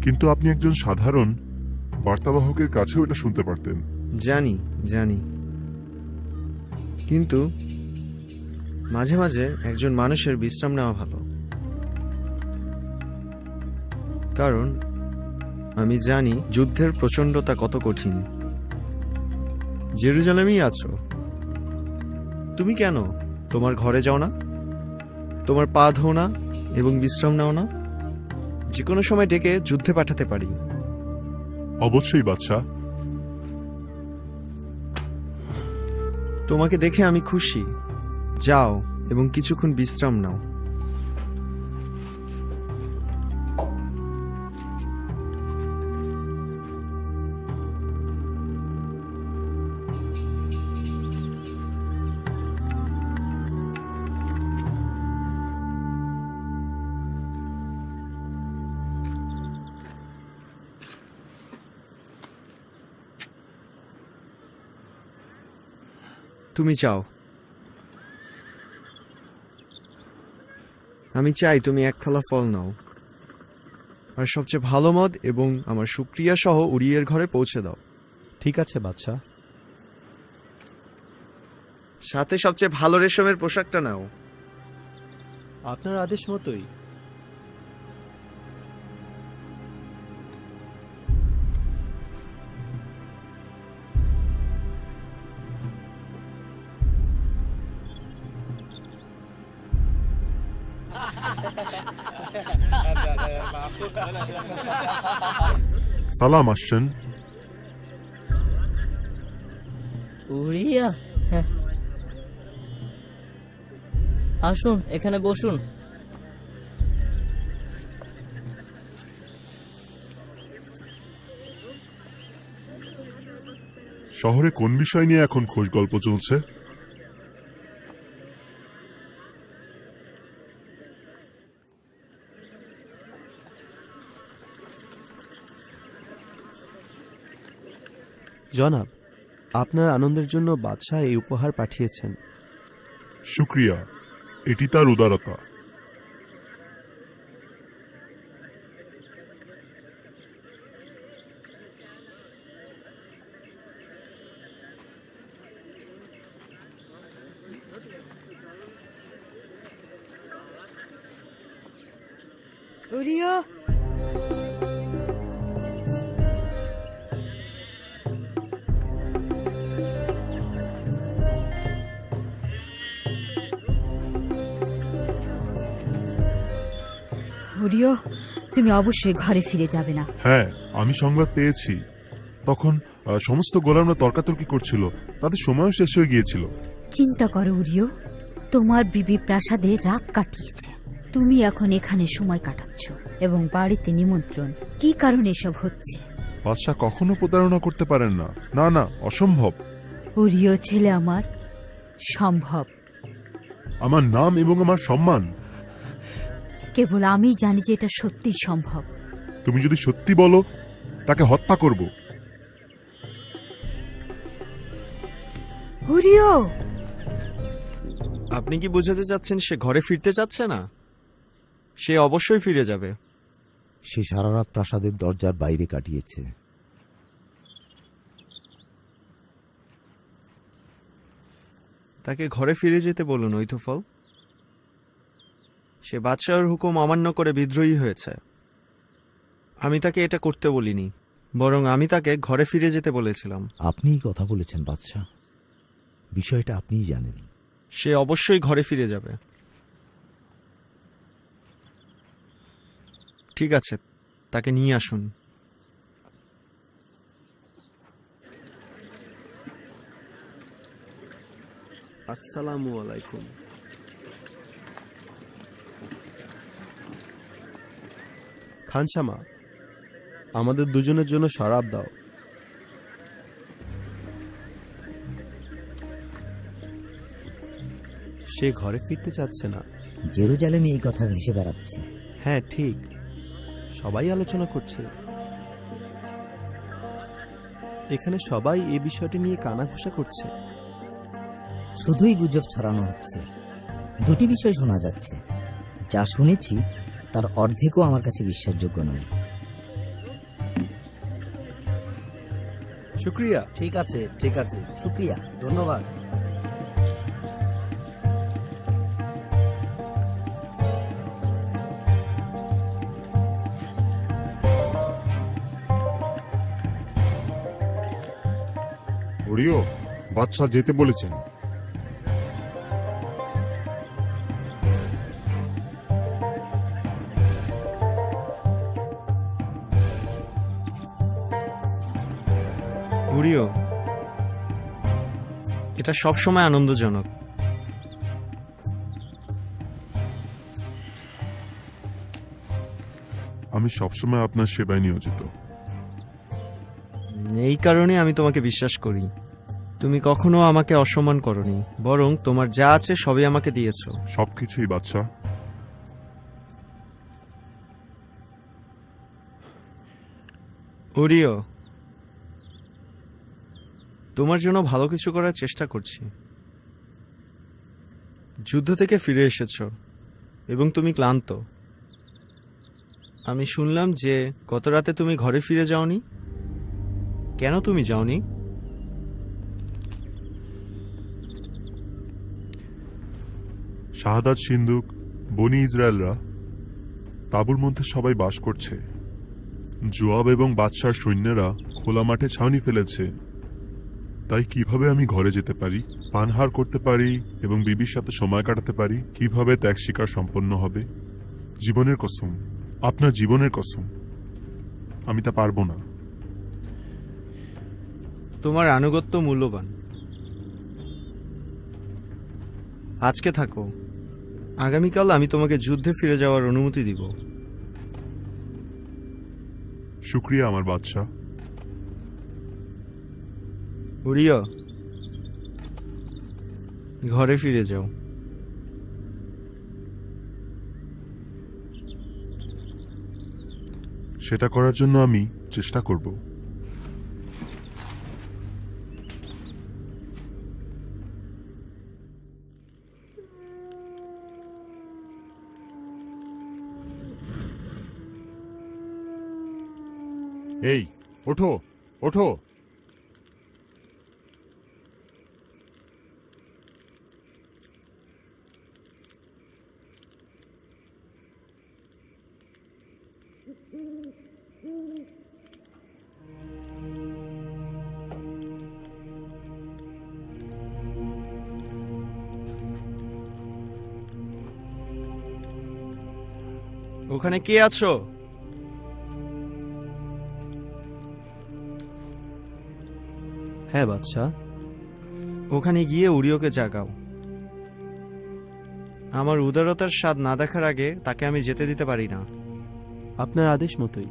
কিন্তু আপনি একজন সাধারণ বার্তাবাহকের কাছেও এটা শুনতে পারতেন। জানি জানি, কিন্তু মাঝে মাঝে একজন মানুষের বিশ্রাম নেওয়া ভালো। কারণ আমি জানি যুদ্ধের প্রচণ্ডতা কত কঠিন। জেরুজালেমেই আছো তুমি, কেন তোমার ঘরে যাও না? তোমার পা ধো না এবং বিশ্রাম নাও না? যে কোনো সময় ডেকে যুদ্ধে পাঠাতে পারি। অবশ্যই বাদশাহ। তোমাকে দেখে আমি খুশি। যাও এবং কিছুক্ষণ বিশ্রাম নাও। তুমি চাও। আমি চাই তুমি এক থালা ফল নাও, আর সবচেয়ে ভালো মদ এবং আমার সুক্রিয়া সহ উড়িয়ের ঘরে পৌঁছে দাও। ঠিক আছে বাদশাহ। সাথে সবচেয়ে ভালো রেশমের পোশাকটা নাও। আপনার আদেশ মতোই। সালাম আসছেন। উড়িয়া, হ্যাঁ আসুন, এখানে বসুন। শহরে কোন বিষয় নিয়ে এখন খোঁজ গল্প চলছে? জনাব, আপনার আনন্দের জন্য বাদশাহ এই উপহার পাঠিয়েছেন। শুক্রিয়া, এটি তার উদারতা। উড়িও, উড়িও, তুমি অবশ্যই ঘরে ফিরে যাবে না। হ্যাঁ, আমি সংবাদ পেয়েছি। তখন সমস্ত গোলামরা তর্কাতর্কি করছিল, তাদের সময়ও শেষ হয়ে গিয়েছিল। চিন্তা করো উড়িও, তোমার বিবি প্রাসাদে রাত কাটিয়েছে, তুমি এখন এখানে সময় কাটাচ্ছ এবং বাড়িতে নিমন্ত্রণ। কি কারণে এসব হচ্ছে? বাদশাহ কখনো প্রতারণা করতে পারেন না। না না, অসম্ভব। উড়িও ছেলে আমার, সম্ভব। আমার নাম এবং আমার সম্মান। কেবল আমি জানি যে এটা সত্যি সম্ভব। তুমি যদি সত্যি বলো, তাকে হত্যা করব। উড়িও, আপনি কি বোঝাতে চাচ্ছেন সে ঘরে ফিরতে চাচ্ছে না? সে অবশ্যই ফিরে যাবে। সে সারা রাত প্রাসাদের দরজার বাইরে কাটিয়েছে। তাকে ঘরে ফিরে যেতে বলুন ঐথফল। সে বাদশাহর হুকুম অমান্য করে বিদ্রোহী হয়েছে। আমি তাকে এটা করতে বলিনি, বরং আমি তাকে ঘরে ফিরে যেতে বলেছিলাম। আপনিই কথা বলেছেন বাদশাহ, বিষয়টা আপনিই জানেন। সে অবশ্যই ঘরে ফিরে যাবে। ঠিক আছে, তাকে নিয়ে আসুন। আসসালামু আলাইকুম। খানসামা, আমাদের দুজনের জন্য শরাব দাও। সে ঘরে ফিরতে চাচ্ছে না। জেরুজালেমে এই কথা ভেসে বেড়াচ্ছে। হ্যাঁ ঠিক, সবাই আলোচনা করছে। এখানে সবাই এই বিষয়টি নিয়ে কানাঘুষা করছে। শুধুই গুজব ছড়ানো হচ্ছে। দুটি বিষয় শোনা যাচ্ছে। যা শুনেছি তার অর্ধেকও আমার কাছে বিশ্বাসযোগ্য নয়। শুক্রিয়া। ঠিক আছে, ঠিক আছে, শুক্রিয়া, ধন্যবাদ। ওরিও, বাদশাহ যেতে বলেছেন। উড়িও, এটা সবসময় আনন্দজনক। আমি সবসময় আপনার সেবায় নিয়োজিত। এই কারণে আমি তোমাকে বিশ্বাস করি। তুমি কখনো আমাকে অসম্মান করনি, বরং তোমার যা আছে সবই আমাকে দিয়েছো। সবকিছুই বাদশাহ। উড়িও, তোমার জন্য ভালো কিছু করার চেষ্টা করছি। যুদ্ধ থেকে ফিরে এসেছো এবং তুমি ক্লান্ত। আমি শুনলাম যে গত রাতে তুমি ঘরে ফিরে যাওনি। কেন তুমি যাওনি? শাহাদাত সিন্ধুক বনি ইসরায়েলরা তাঁবুর মধ্যে সবাই বাস করছে। জোয়াব এবং বাদশার সৈন্যরা খোলা মাঠে ছাউনি ফেলেছে। তাই কিভাবে আমি ঘরে যেতে পারি, পানহার করতে পারি এবং বিবির সাথে সময় কাটাতে পারি? কিভাবে ত্যাগ স্বীকার সম্পন্ন হবে? জীবনের কসম, আপনার জীবনের কসম, আমি তা পারবো না। তোমার আনুগত্য মূল্যবান। আজকে থাকো, আগামীকাল আমি তোমাকে যুদ্ধে ফিরে যাওয়ার অনুমতি দিব। শুক্রিয়া আমার বাদশা। উড়িয়া, ঘরে ফিরে যাও। সেটা করার জন্য আমি চেষ্টা করব। এই ওঠো, ওঠো। ওখানে কে আছো? হ্যাঁ বাদশাহ। ওখানে গিয়ে উড়িওকে জাগাও। আমার উদারতার স্বাদ না দেখার আগে তাকে আমি যেতে দিতে পারি না। আপনার আদেশ মতোই।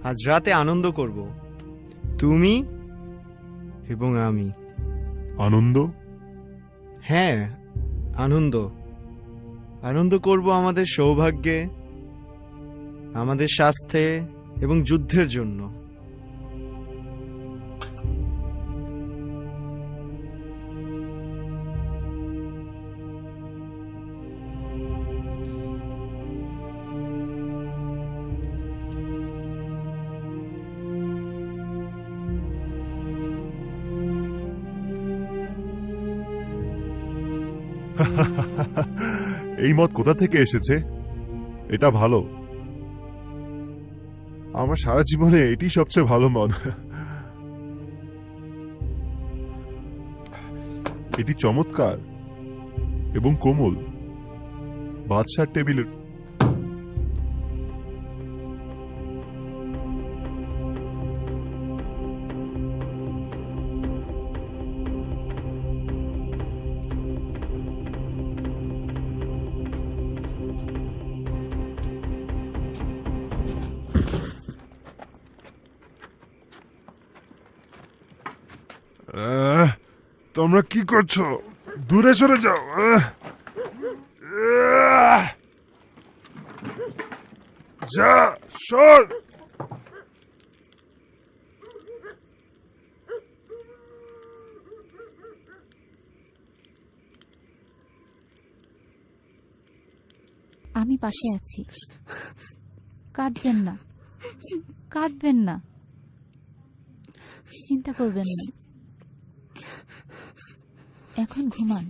আজ রাতে আনন্দ করব, তুমি এবং আমি। আনন্দ? হ্যাঁ, আনন্দ। আনন্দ করব আমাদের সৌভাগ্যে, আমাদের স্বাস্থ্যে এবং যুদ্ধের জন্য। এই মত কোথা থেকে এসেছে? এটা ভালো। আমার সারা জীবনে এটি সবচেয়ে ভালো মত। এটি চমৎকার এবং কোমল। বাদশার টেবিলের তোমরা কি করছো? দূরে সরে যাও। যা, সর। আমি পাশে আছি, কাঁদবেন না, কাঁদবেন না, চিন্তা করবেন না, এখন ঘুমান।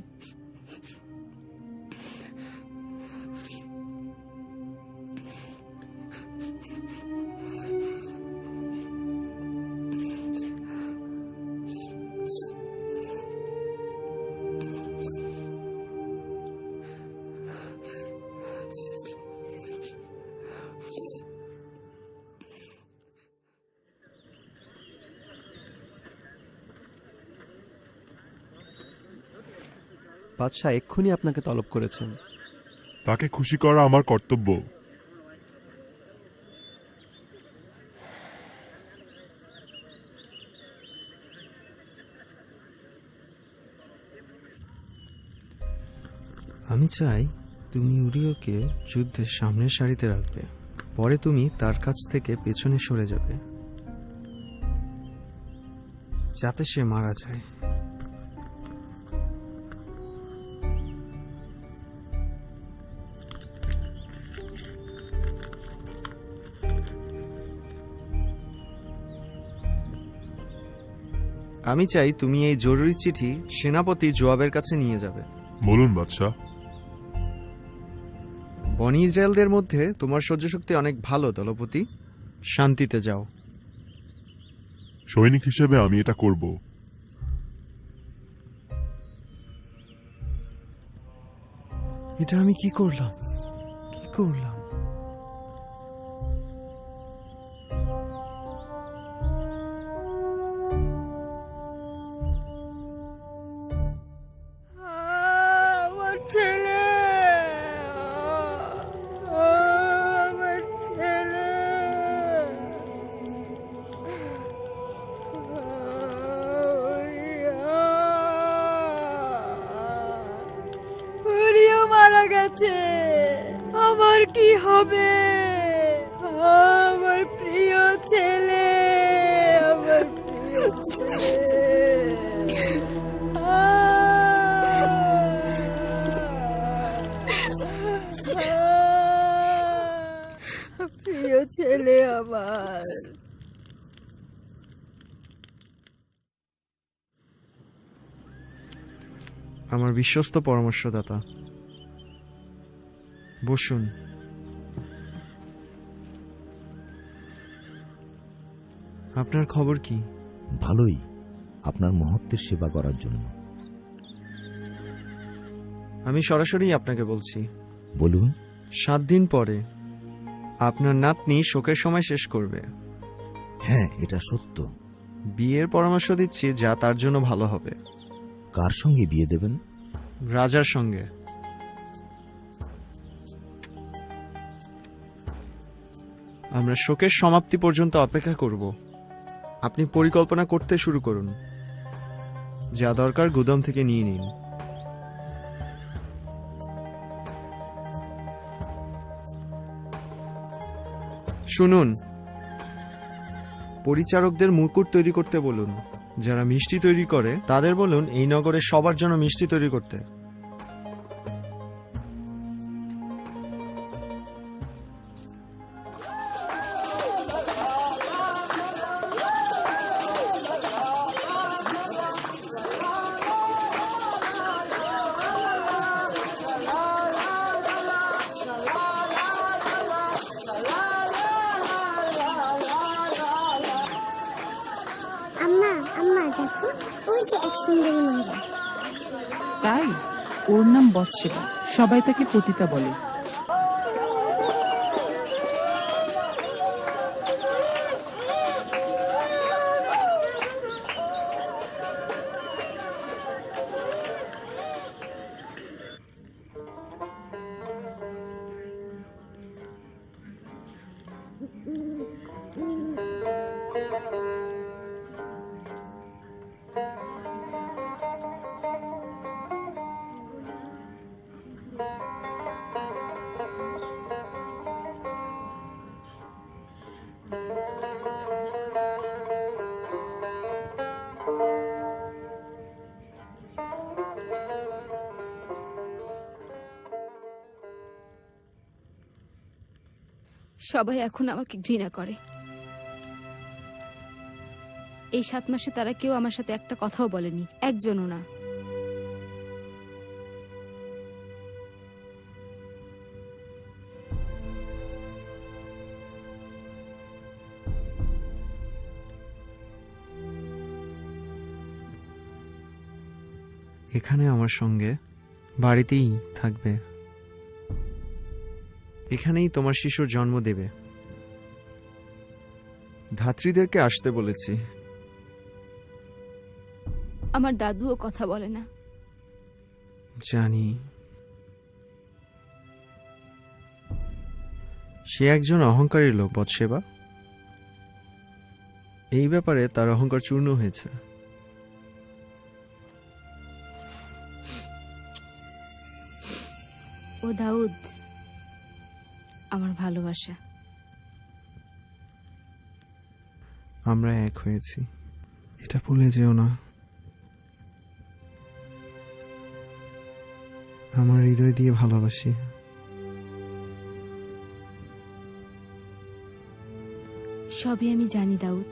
বাদশাহ এক্ষুনি আপনাকে তলব করেছেন। তাকে খুশি করা আমার কর্তব্য। আমি চাই তুমি উরিওকে যুদ্ধের সামনের সারিতে রাখবে। পরে তুমি তার কাছ থেকে পেছনে সরে যাবে, যাতে সে মারা যায়। আমি চাই তুমি এই জরুরি চিঠি সেনাপতি জোয়াবের কাছে নিয়ে যাবে। বলুন বাদশাহ। বনি ইসরায়েলদের মধ্যে তোমার সহ্য শক্তি অনেক ভালো দলপতি। শান্তিতে যাও। সৈনিক হিসেবে আমি এটা করব। এটা আমি কি করলাম, কি করলাম? আমার ছেলে, আমার ছেলে, উরিও মারা গেছে। আমার কি হবে? আমার প্রিয় ছেলে, আমার প্রিয় ছেলে। প্রিয় ছেলে আমার। আমার বিশ্বস্ত পরামর্শদাতা, বসুন। আপনার খবর কি? ভালোই, আপনার মহত্বের সেবা করার জন্য। আমি সরাসরি আপনাকে বলছি। বলুন। 7 দিন পরে আপনার নাতনি শোকের সময় শেষ করবে। হ্যাঁ, এটা সত্য। বিয়ের পরামর্শ দিচ্ছি, যা তার জন্য ভালো হবে। কার সঙ্গে বিয়ে দেবেন? রাজার সঙ্গে। আমরা শোকের সমাপ্তি পর্যন্ত অপেক্ষা করব। আপনি পরিকল্পনা করতে শুরু করুন। যা দরকার গুদাম থেকে নিয়ে নিন। শুনুন, পরিচারকদের মুকুট তৈরি করতে বলুন। যারা মিষ্টি তৈরি করে তাদের বলুন এই নগরে সবার জন্য মিষ্টি তৈরি করতে। আম্মা আম্মা দেখো, ওই যে এক সুন্দরী মহিলা। তাই? ওর নাম বৎসেবা, সবাই তাকে পতিতা বলে। সবাই এখন আমাকে ঘৃণা করে। এই 7 মাসে তারা কেউ আমার সাথে একটা কথাও বলেনি, একজনও না। এখানে আমার সঙ্গে বাড়িতেই থাকবে। এখানেই তোমার শিশুর জন্ম দেবে। ধাত্রীদেরকে আসতে বলেছি। আমার দাদুও কথা বলে না। জানি, সে একজন অহংকারী লোক বৎসেবা। এই ব্যাপারে তার অহংকার চূর্ণ হয়েছে। ও দাউদ, আমার ভালোবাসা। আমরা এক হয়েছি, এটা ভুলে যেও না। আমার হৃদয় দিয়ে ভালোবাসি। সবই আমি জানি দাউদ।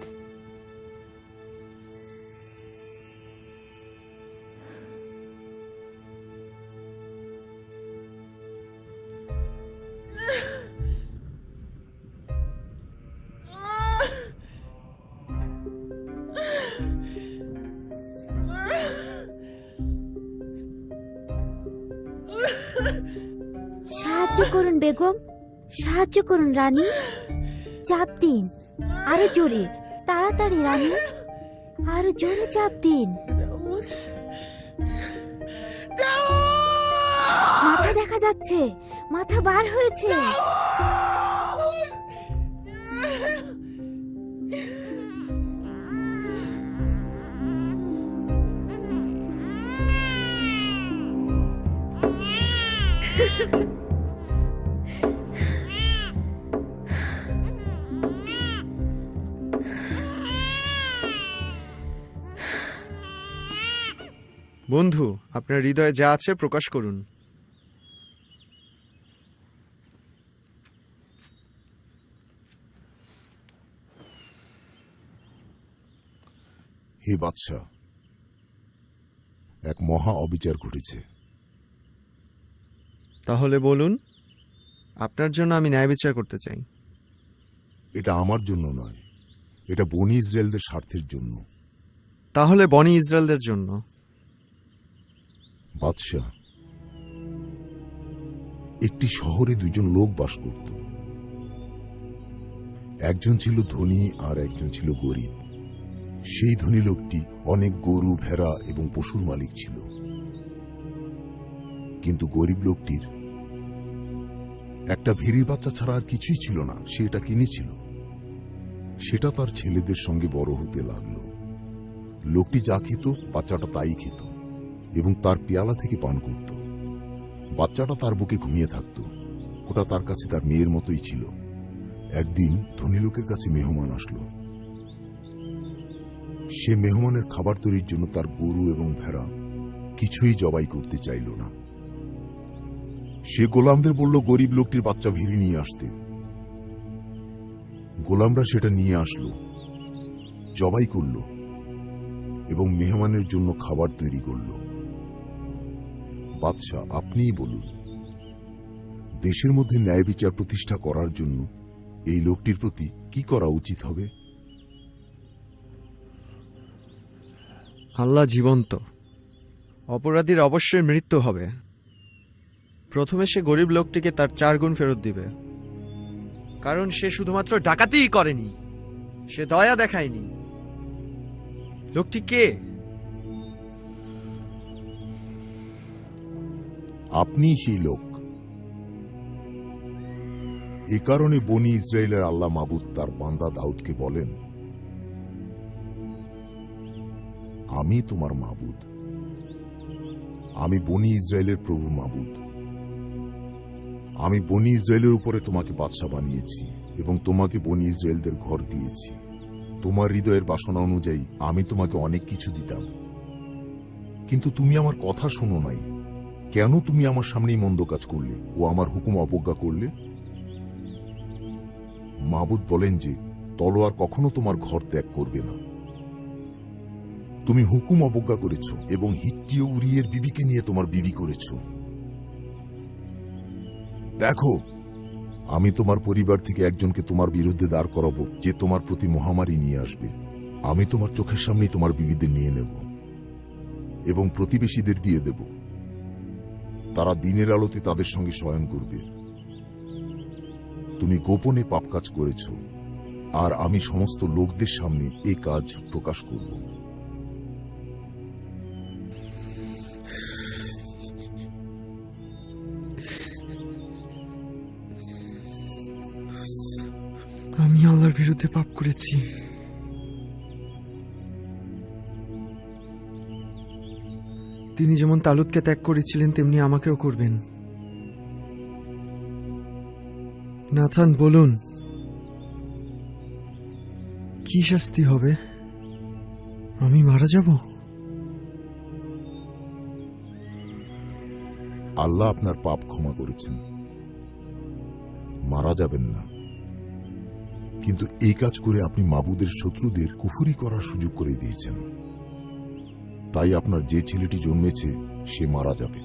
সাহায্য করুন বেগম, সাহায্য করুন রানী। চাপ দিন, আরো জোরে, তাড়াতাড়ি রানী, আরো জোরে চাপ দিন। মাথা দেখা যাচ্ছে, মাথা বার হয়েছে। বন্ধু, আপনার হৃদয়ে যা আছে প্রকাশ করুন। হে বাদশাহ, এক মহা অবিচার ঘটেছে। তাহলে বলুন, আপনার জন্য আমি ন্যায় বিচার করতে চাই। এটা আমার জন্য নয়, এটা বনি ইসরায়েলদের স্বার্থের জন্য। তাহলে বনি ইসরায়েলদের জন্য। বাদশাহ, একটি শহরে দুজন লোক বাস করত। একজন ছিল ধনী আর একজন ছিল গরিব। সেই ধনী লোকটি অনেক গরু, ভেড়া এবং পশুর মালিক ছিল, কিন্তু গরিব লোকটির একটা ভেড়ির বাচ্চা ছাড়া আর কিছুই ছিল না। সে এটা কিনেছিল, সেটা তার ছেলেদের সঙ্গে বড় হতে লাগলো। লোকটি যা খেত বাচ্চাটা তাই খেত এবং তার পেয়ালা থেকে পান করত। বাচ্চাটা তার বুকে ঘুমিয়ে থাকত। ওটা তার কাছে তার মেয়ের মতোই ছিল। একদিন ধনী লোকের কাছে মেহমান আসলো। সে মেহমানের খাবার তৈরির জন্য তার গরু এবং ভেড়া কিছুই জবাই করতে চাইল না। সে গোলামদের বলল গরিব লোকটির বাচ্চা ভেড়ি নিয়ে আসতে। গোলামরা সেটা নিয়ে আসলো, জবাই করল এবং মেহমানের জন্য খাবার তৈরি করল। বাদশাহ, আপনিই বলুন, দেশের মধ্যে ন্যায় বিচার প্রতিষ্ঠা করার জন্য এই লোকটির প্রতি কি করা উচিত হবে? আল্লাহ জীবন্ত, অপরাধীর অবশ্যই মৃত্যু হবে। প্রথমে সে গরিব লোকটিকে তার 4 গুণ ফেরত দিবে, কারণ সে শুধুমাত্র ডাকাতিই করেনি, সে দয়া দেখায়নি। লোকটি কে? আপনি সেই লোক। এ কারণে বনি ইসরায়েলের আল্লাহ মাবুদ তার বান্দা দাউদকে বলেন, আমি তোমার মাবুদ, আমি বনি ইসরায়েলের প্রভু মাবুদ। আমি বনি ইসরায়েলের উপরে তোমাকে বাদশা বানিয়েছি এবং তোমাকে বনি ইসরায়েলদের ঘর দিয়েছি। তোমার হৃদয়ের বাসনা অনুযায়ী আমি তোমাকে অনেক কিছু দিতাম, কিন্তু তুমি আমার কথা শোনো নাই। কেন তুমি আমার সামনেই মন্দ কাজ করলে ও আমার হুকুম অবজ্ঞা করলে? মাবুদ বলেন যে তলোয়ার কখনো তোমার ঘর ত্যাগ করবে না। তুমি হুকুম অবজ্ঞা করেছ এবং হিত্তীয় উরিয়ের বিবিকে নিয়ে তোমার বিবি করেছ। দেখো, আমি তোমার পরিবার থেকে একজনকে তোমার বিরুদ্ধে দাঁড় করাবো, যে তোমার প্রতি মহামারী নিয়ে আসবে। আমি তোমার চোখের সামনেই তোমার বিবিদের নিয়ে নেব এবং প্রতিবেশীদের দিয়ে দেব। তারা দিনের আলোতে তাদের সঙ্গে শয়ন করবে। তুমি গোপনে পাপ কাজ করেছ, আর আমি সমস্ত লোকদের সামনে এই কাজ প্রকাশ করব। আমি আল্লাহর বিরুদ্ধে পাপ করেছি। তিনি যেমন তালুতকে ত্যাগ করেছিলেন তেমনি আমাকেও করবেন। নাথান, বলুন, কি কি শাস্তি হবে? আমি মারা যাব? আল্লাহ আপনার পাপ ক্ষমা করেছেন, মারা যাবেন না। কিন্তু এই কাজ করে আপনি মাবুদের শত্রুদের কুফরি করার সুযোগ করে দিয়েছেন। তাই আপনার যে ছেলেটি জন্মেছে সে মারা যাবে।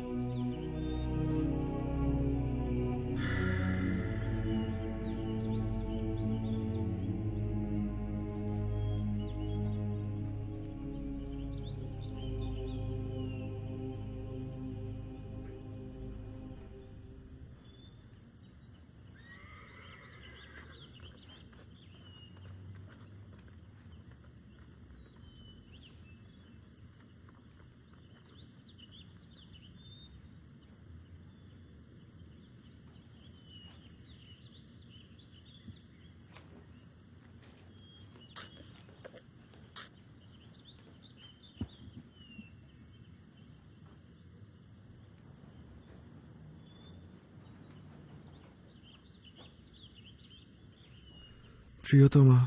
প্রিয়তমা,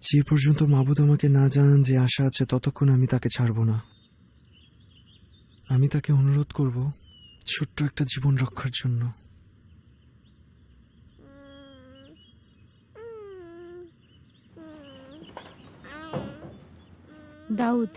যে পর্যন্ত মাবুদ আমাকে না জানান যে আশা আছে, ততক্ষণ আমি তাকে ছাড়ব না। আমি তাকে অনুরোধ করব ছোট্ট একটা জীবন রক্ষার জন্য। দাউদ,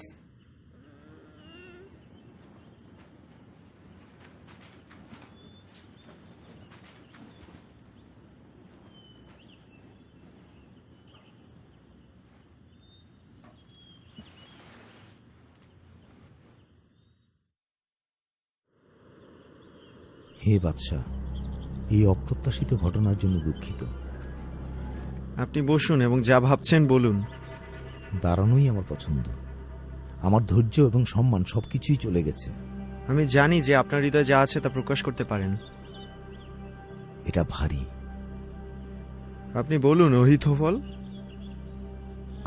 হে বাদশাহ, এই অপ্রত্যাশিত ঘটনার জন্য দুঃখিত। আপনি বসুন এবং যা ভাবছেন বলুন। দাঁড়ানোই আমার পছন্দ। আমার ধৈর্য এবং সম্মান সবকিছুই চলে গেছে। আমি জানি যে আপনার হৃদয়ে যা আছে তা প্রকাশ করতে পারেন। এটা ভারী। আপনি বলুন অহিথোফল।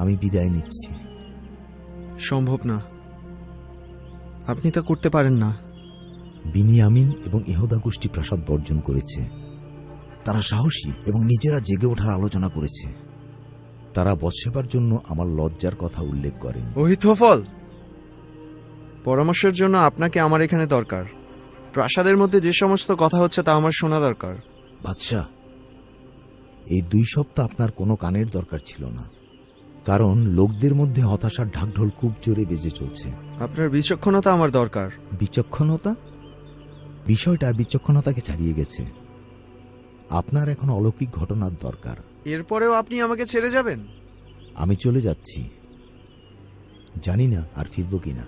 আমি বিদায় নিচ্ছি। সম্ভব না, আপনি তা করতে পারেন না। বিনিয়ামিন এবং ইহুদা গোষ্ঠী প্রাসাদ বর্জন করেছে। তারা সাহসী এবং নিজেরা জেগে ওঠার আলোচনা করেছে। তারা বৎসেবার জন্য আমার লজ্জার কথা উল্লেখ করেন। অহিথোফল, পরামর্শের জন্য আপনাকে আমার এখানে দরকার। প্রাসাদের মধ্যে যে সমস্ত কথা হচ্ছে তা আমার শোনা দরকার। বাদশাহ, এই 2 সপ্তাহ আপনার কোনো কানের দরকার ছিল না, কারণ লোকদের মধ্যে হতাশার ঢাকঢোল খুব জোরে বেজে চলছে। আপনার বিচক্ষণতা আমার দরকার। বিচক্ষণতা? বিষয়টা বিচক্ষণতাকে ছাড়িয়ে গেছে। আপনার এখন অলৌকিক ঘটনার দরকার। এরপরেও আপনি আমাকে ছেড়ে যাবেন? আমি চলে যাচ্ছি, জানি না আর ফিরব কিনা।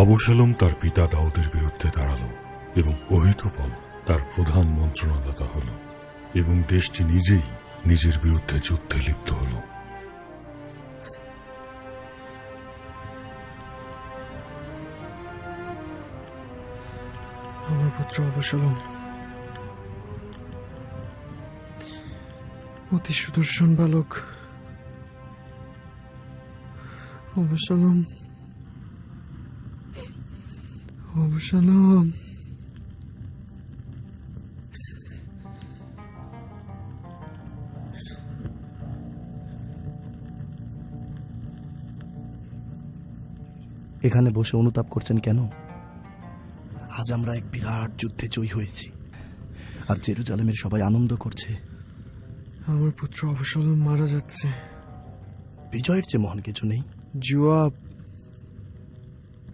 অবশালোম তার পিতা দাউদের বিরুদ্ধে দাঁড়ালো এবং অহিথোফল তার প্রধান মন্ত্রণাদাতা হল এবং দেশটি নিজেই নিজের বিরুদ্ধে যুদ্ধে লিপ্ত হল। আমার পুত্র অবশালোম অতি সুদর্শন বালক। Absalom, Absalom. এখানে বসে অনুতাপ করছেন কেন? আজ আমরা এক বিরাট যুদ্ধে জয়ী হয়েছি, আর জেরুজালেমের সবাই আনন্দ করছে। আমার পুত্র অবশালোম মারা যাচ্ছে। বিজয়ের চেয়ে মহান কিছু নেই। জোয়াব,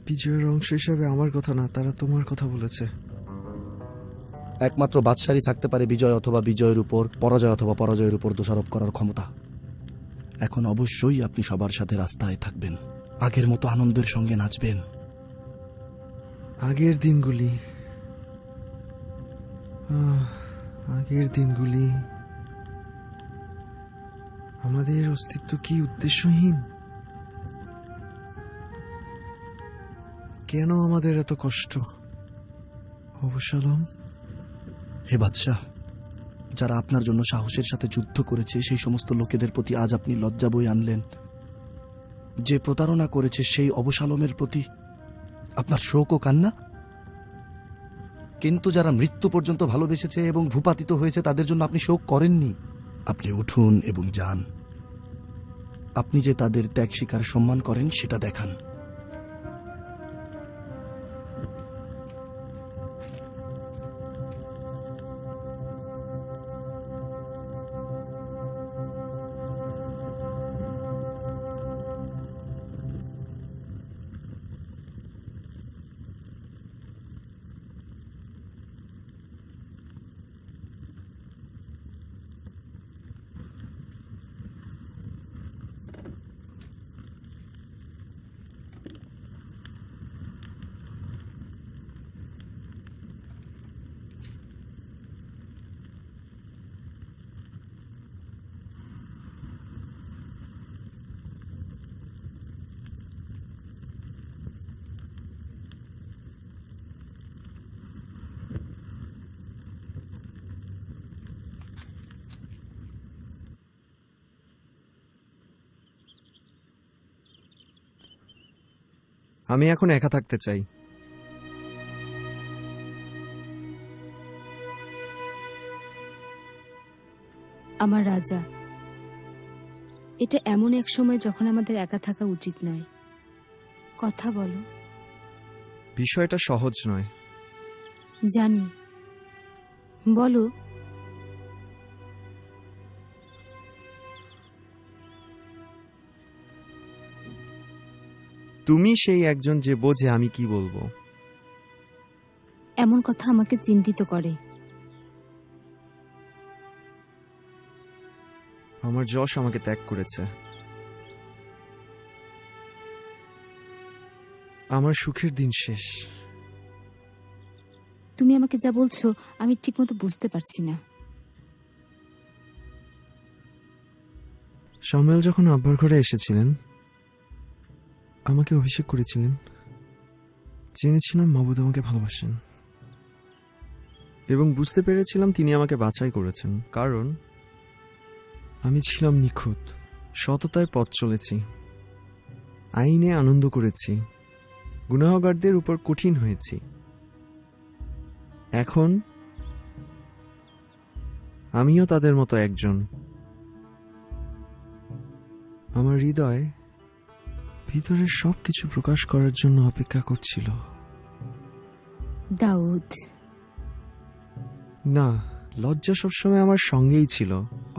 বিজয়ের অংশ হিসাবে আমার কথা না, তারা তোমার কথা বলেছে। একমাত্র বাদশাহী থাকতে পারে বিজয় অথবা বিজয়ের উপর পরাজয় অথবা পরাজয়ের উপর দোষারোপ করার ক্ষমতা। এখন অবশ্যই আপনি সবার সাথে রাস্তায় থাকবেন, আগের মতো আনন্দের সঙ্গে নাচবেন। আগের দিনগুলি, আগের দিনগুলি, আমাদের অস্তিত্ব কি উদ্দেশ্যহীন? কেন আমাদের এত কষ্ট? অবশালোম, হে বাদশাহ, যারা আপনার জন্য সাহসের সাথে যুদ্ধ করেছে সেই সমস্ত লোকেদের প্রতি আজ আপনি লজ্জা বই আনলেন। যে প্রতারণা করেছে সেই অবসালমের প্রতি আপনার শোক ও কান্না? কিন্তু যারা মৃত্যু পর্যন্ত ভালোবেসেছে এবং ভূপাতিত হয়েছে তাদের জন্য আপনি শোক করেননি। আপনি উঠুন এবং যান। আপনি যে তাদের ত্যাগ স্বীকার সম্মান করেন সেটা দেখান। আমি এখন একা থাকতে চাই। আমার রাজা, এটা এমন এক সময় যখন আমাদের একা থাকা উচিত নয়। কথা বলো। বিষয়টা সহজ নয়। জানি, বলো। তুমি সেই একজন যে বোঝে আমি কি বলবো। এমন কথা আমাকে চিন্তিত করে। আমার যশ আমাকে ত্যাগ করেছে। আমার সুখের দিন শেষ। তুমি আমাকে যা বলছো আমি ঠিকমতো বুঝতে পারছি না। শামুয়েল যখন আব্বার ঘরে এসেছিলেন, আমাকে অভিষেক করেছিলেন, জেনেছিলাম মাবুদ আমাকে ভালোবাসেন এবং বুঝতে পেরেছিলাম তিনি আমাকে বাছাই করেছেন, কারণ আমি ছিলাম নিখুঁত, সততায় পথ চলেছি, আইনে আনন্দ করেছি, গুনাহগারদের উপর কঠিন হয়েছি। এখন আমিও তাদের মতো একজন। আমার হৃদয় ভিতরের সবকিছু প্রকাশ করার জন্য অপেক্ষা করছিল। দাউদ, না, লজ্জা সবসময় আমার সঙ্গেই ছিল,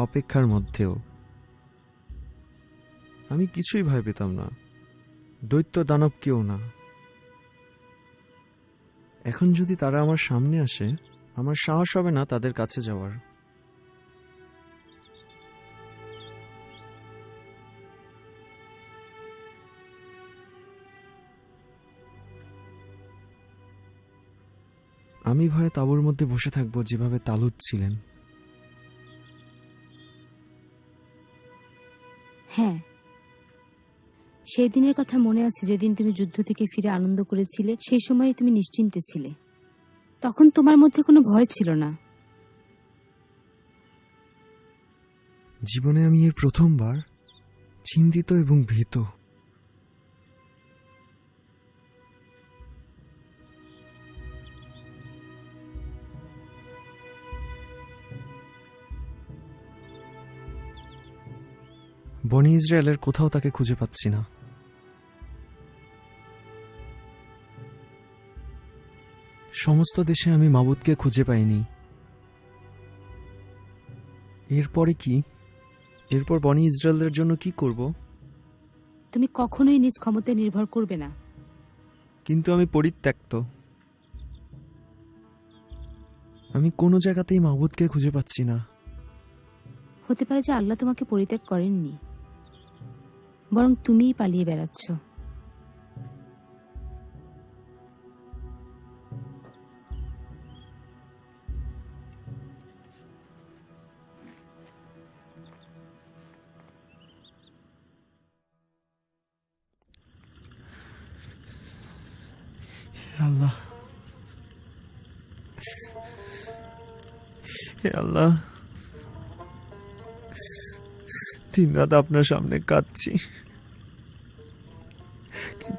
অপেক্ষার মধ্যেও। আমি কিছুই ভয় পেতাম না, দৈত্য দানব কেউ না। এখন যদি তারা আমার সামনে আসে, আমার সাহস হবে না তাদের কাছে যাওয়ার। আমি ভয়ে তাঁবুর মধ্যে বসে থাকবো যেভাবে তালুত ছিলেন। হ্যাঁ, সেই দিনের কথা মনে আছে যেদিন তুমি যুদ্ধ থেকে ফিরে আনন্দ করেছিলে। সেই সময়ে তুমি নিশ্চিন্তে ছিলে, তখন তোমার মধ্যে কোনো ভয় ছিল না। জীবনে আমি এর প্রথমবার চিন্তিত এবং ভীত। বনি ইসরায়েলের কোথাও তাকে খুঁজে পাচ্ছি না। সমস্ত দেশে আমি মাবুদকে খুঁজে পাইনি। এরপরে কি? এরপর বনি ইসরায়েলের জন্য কি করব? তুমি কখনোই নিজ ক্ষমতায় নির্ভর করবে না। কিন্তু আমি পরিত্যক্ত। আমি কোনো জায়গাতেই মাবুদকে খুঁজে পাচ্ছি না। হতে পারে যে আল্লাহ তোমাকে পরিত্যাগ করেননি, বরং তুমিই পালিয়ে বেড়াচ্ছ। আল্লাহ, হে আল্লাহ, দিন রাত আপনার সামনে কাঁদছি।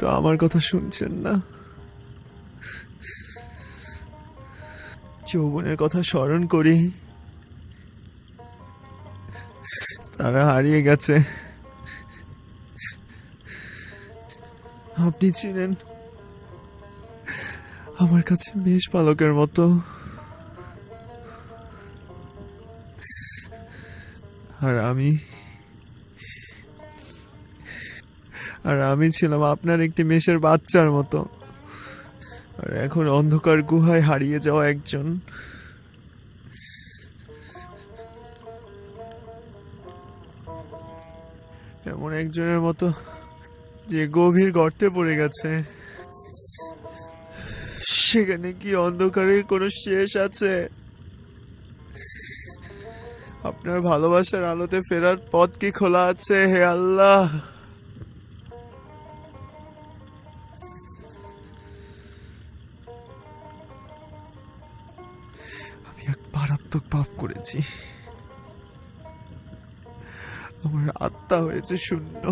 তো আমার কথা শুনছেন না। যৌবনের কথা স্মরণ করি, তারা হারিয়ে গেছে। আপনি ছিলেন আমার কাছে বেশ পালকের মতো, আর আমি ছিলাম আপনার একটি মেষের বাচ্চার মতো। আর এখন অন্ধকার গুহায় হারিয়ে যাওয়া একজন। এমন একজনের মতো যে গভীর গর্তে পড়ে গেছে। সেখানে কি অন্ধকারের কোনো শেষ আছে? আপনার ভালোবাসার আলোতে ফেরার পথ কি খোলা আছে? হে আল্লাহ, আমি এক মারাত্মক পাপ করেছি। আমার আত্মা হয়েছে শূন্য।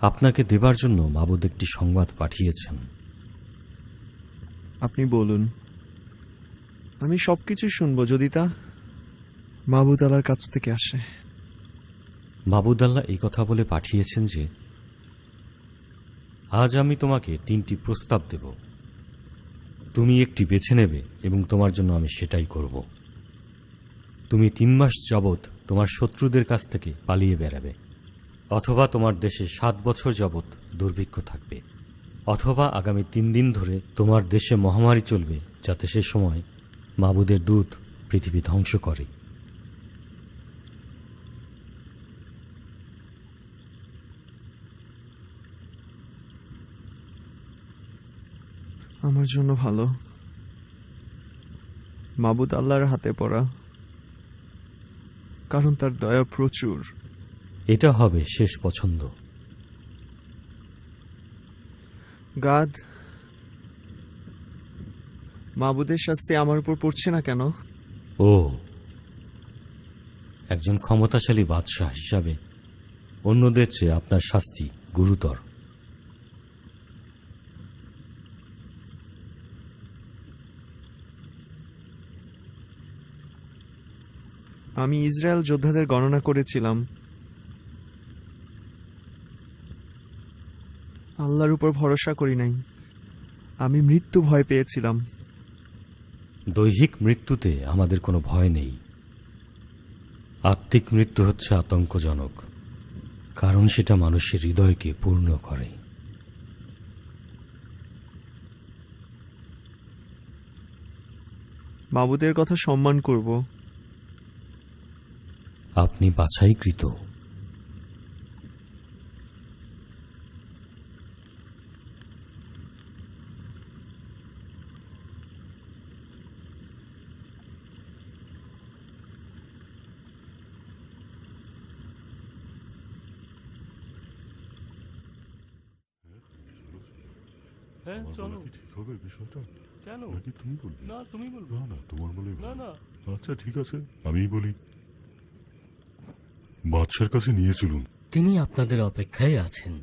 আপনাকে দেবার জন্য মাবুদ একটি সংবাদ পাঠিয়েছেন। আপনি বলুন, আমি সবকিছু শুনবো যদি তা মাবুদ আল্লাহর কাছ থেকে আসে। মাবুদ আল্লাহ এই কথা বলে পাঠিয়েছেন যে আজ আমি তোমাকে 3টি প্রস্তাব দেব, তুমি একটি বেছে নেবে এবং তোমার জন্য আমি সেটাই করব। তুমি 3 মাস যাবৎ তোমার শত্রুদের কাছ থেকে পালিয়ে বেড়াবে, অথবা তোমার দেশে 7 বছর যাবৎ দুর্ভিক্ষ থাকবে, অথবা আগামী 3 দিন ধরে তোমার দেশে মহামারী চলবে, যাতে সে সময় মাবুদের দূত পৃথিবী ধ্বংস করে। আমার জন্য ভালো মাবুদ আল্লাহর হাতে পড়া, কারণ তার দয়া প্রচুর। এটা হবে শেষ পছন্দ। গাদ, মাবুদের শাস্তি আমার উপর পড়ছে না কেন? ও, একজন ক্ষমতাশালী বাদশাহ হিসাবে অন্যদের চেয়ে আপনার শাস্তি গুরুতর। আমি ইসরায়েল যোদ্ধাদের গণনা করেছিলাম। আল্লাহর উপর ভরসা করি নাই। আমি মৃত্যু ভয় পেয়েছিলাম। দৈহিক মৃত্যুতে আমাদের কোনো ভয় নেই। আত্মিক মৃত্যু হচ্ছে আতঙ্কজনক, কারণ সেটা মানুষের হৃদয়কে পূর্ণ করে। মাবুদের কথা সম্মান করব। আপনি বাছাইকৃত। হ্যাঁ, চলো। ঠিক হবে বিষয়টা? কেন? নাকি তুমি বলবে? না, তুমি বলবে। না, তোমার বলে না, না। আচ্ছা, ঠিক আছে, আমিই বলি। বাদশার কাছে নিয়ে চলুন। তিনি আপনাদের অপেক্ষায় আছেন।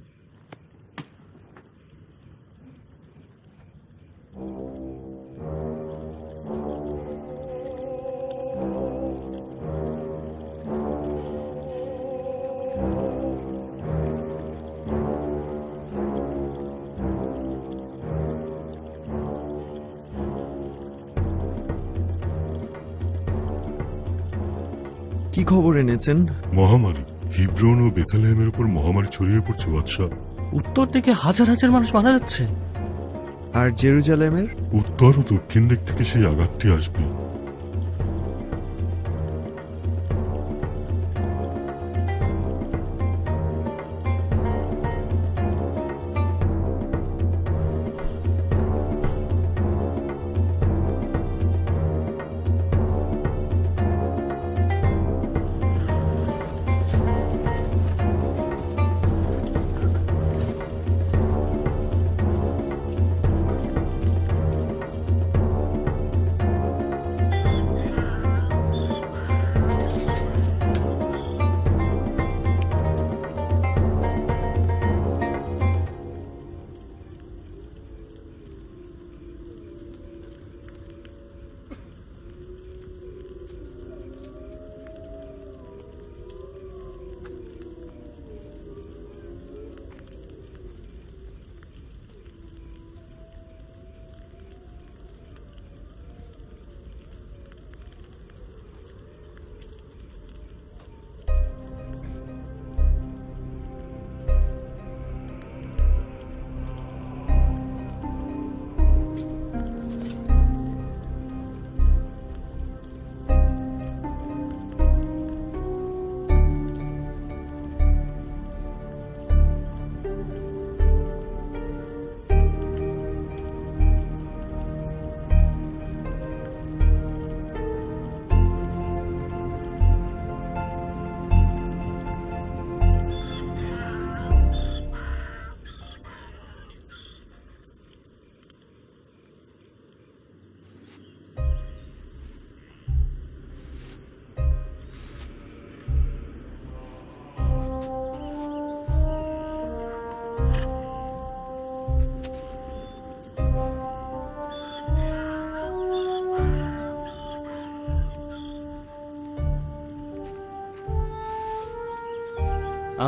কি খবর এনেছেন? মহামারী। হিব্রন ও বেথালেহেমের উপর মহামারী ছড়িয়ে পড়ছে বাদশাহ। উত্তর দিকে হাজার হাজার মানুষ মারা যাচ্ছে। আর জেরুজালেমের? উত্তর ও দক্ষিণ দিক থেকে সেই আঘাতটি আসবে।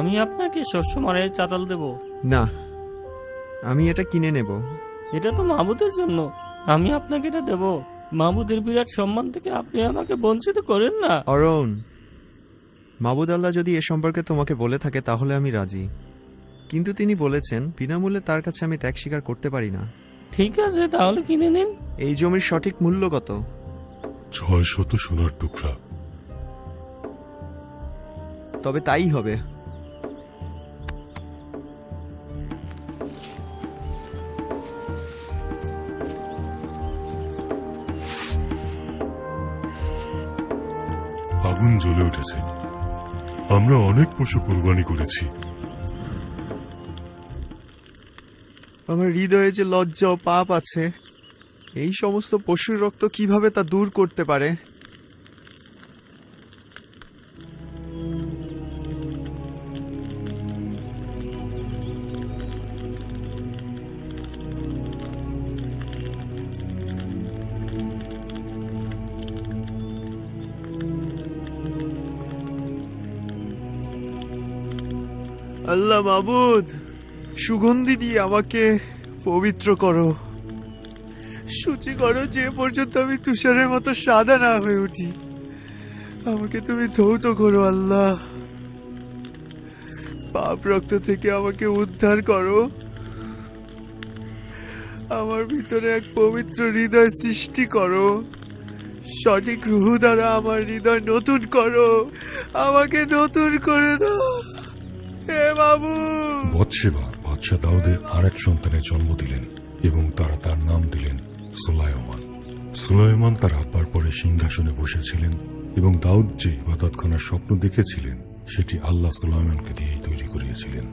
আমি আপনাকে শস্যমারে চাতাল দেব? না, আমি এটা কিনে নেব। এটা তো মাহবুদের জন্য, আমি আপনাকে এটা দেব। মাহবুদের বিরাট সম্মান থেকে আপনি আমাকে বঞ্চিত করেন না। অরুণ, মাবুদ আল্লাহ যদি এ সম্পর্কে তোমাকে বলে থাকে তাহলে আমি রাজি, কিন্তু তিনি বলেছেন বিনামূল্যে তার কাছে আমি ত্যাগ স্বীকার করতে পারি না। ঠিক আছে, তাহলে কিনে নিন। এই জমির সঠিক মূল্য কত? 600 সোনার টুকরা। তবে তাই হবে। আগুন জ্বলে উঠেছে। আমরা অনেক পশু কুরবানি করেছি। আমার হৃদয়ে যে লজ্জা ও পাপ আছে, এই সমস্ত পশুর রক্ত কিভাবে তা দূর করতে পারে? আল্লাহ মাবুদ, সুগন্ধি দিয়ে আমাকে পবিত্র করো, সূচি করো, যে পর্যন্ত আমি তুষারের মতো সাদা না হয়ে উঠি। আমাকে তুমি ধৌত করো আল্লাহ, পাপ রক্ত থেকে আমাকে উদ্ধার করো। আমার ভিতরে এক পবিত্র হৃদয় সৃষ্টি করো, সঠিক রূহ দ্বারা আমার হৃদয় নতুন করো, আমাকে নতুন করে দাও হে বাবু। বৎসেবা বাদশাহ দাউদের আর এক সন্তানের জন্ম দিলেন এবং তারা তার নাম দিলেন সুলাইমান। সুলাইমান তার আব্বার পরে সিংহাসনে বসেছিলেন এবং দাউদ যে ইবাদতখানার স্বপ্ন দেখেছিলেন সেটি আল্লাহ সুলাইমানকে দিয়েই তৈরি করিয়েছিলেন।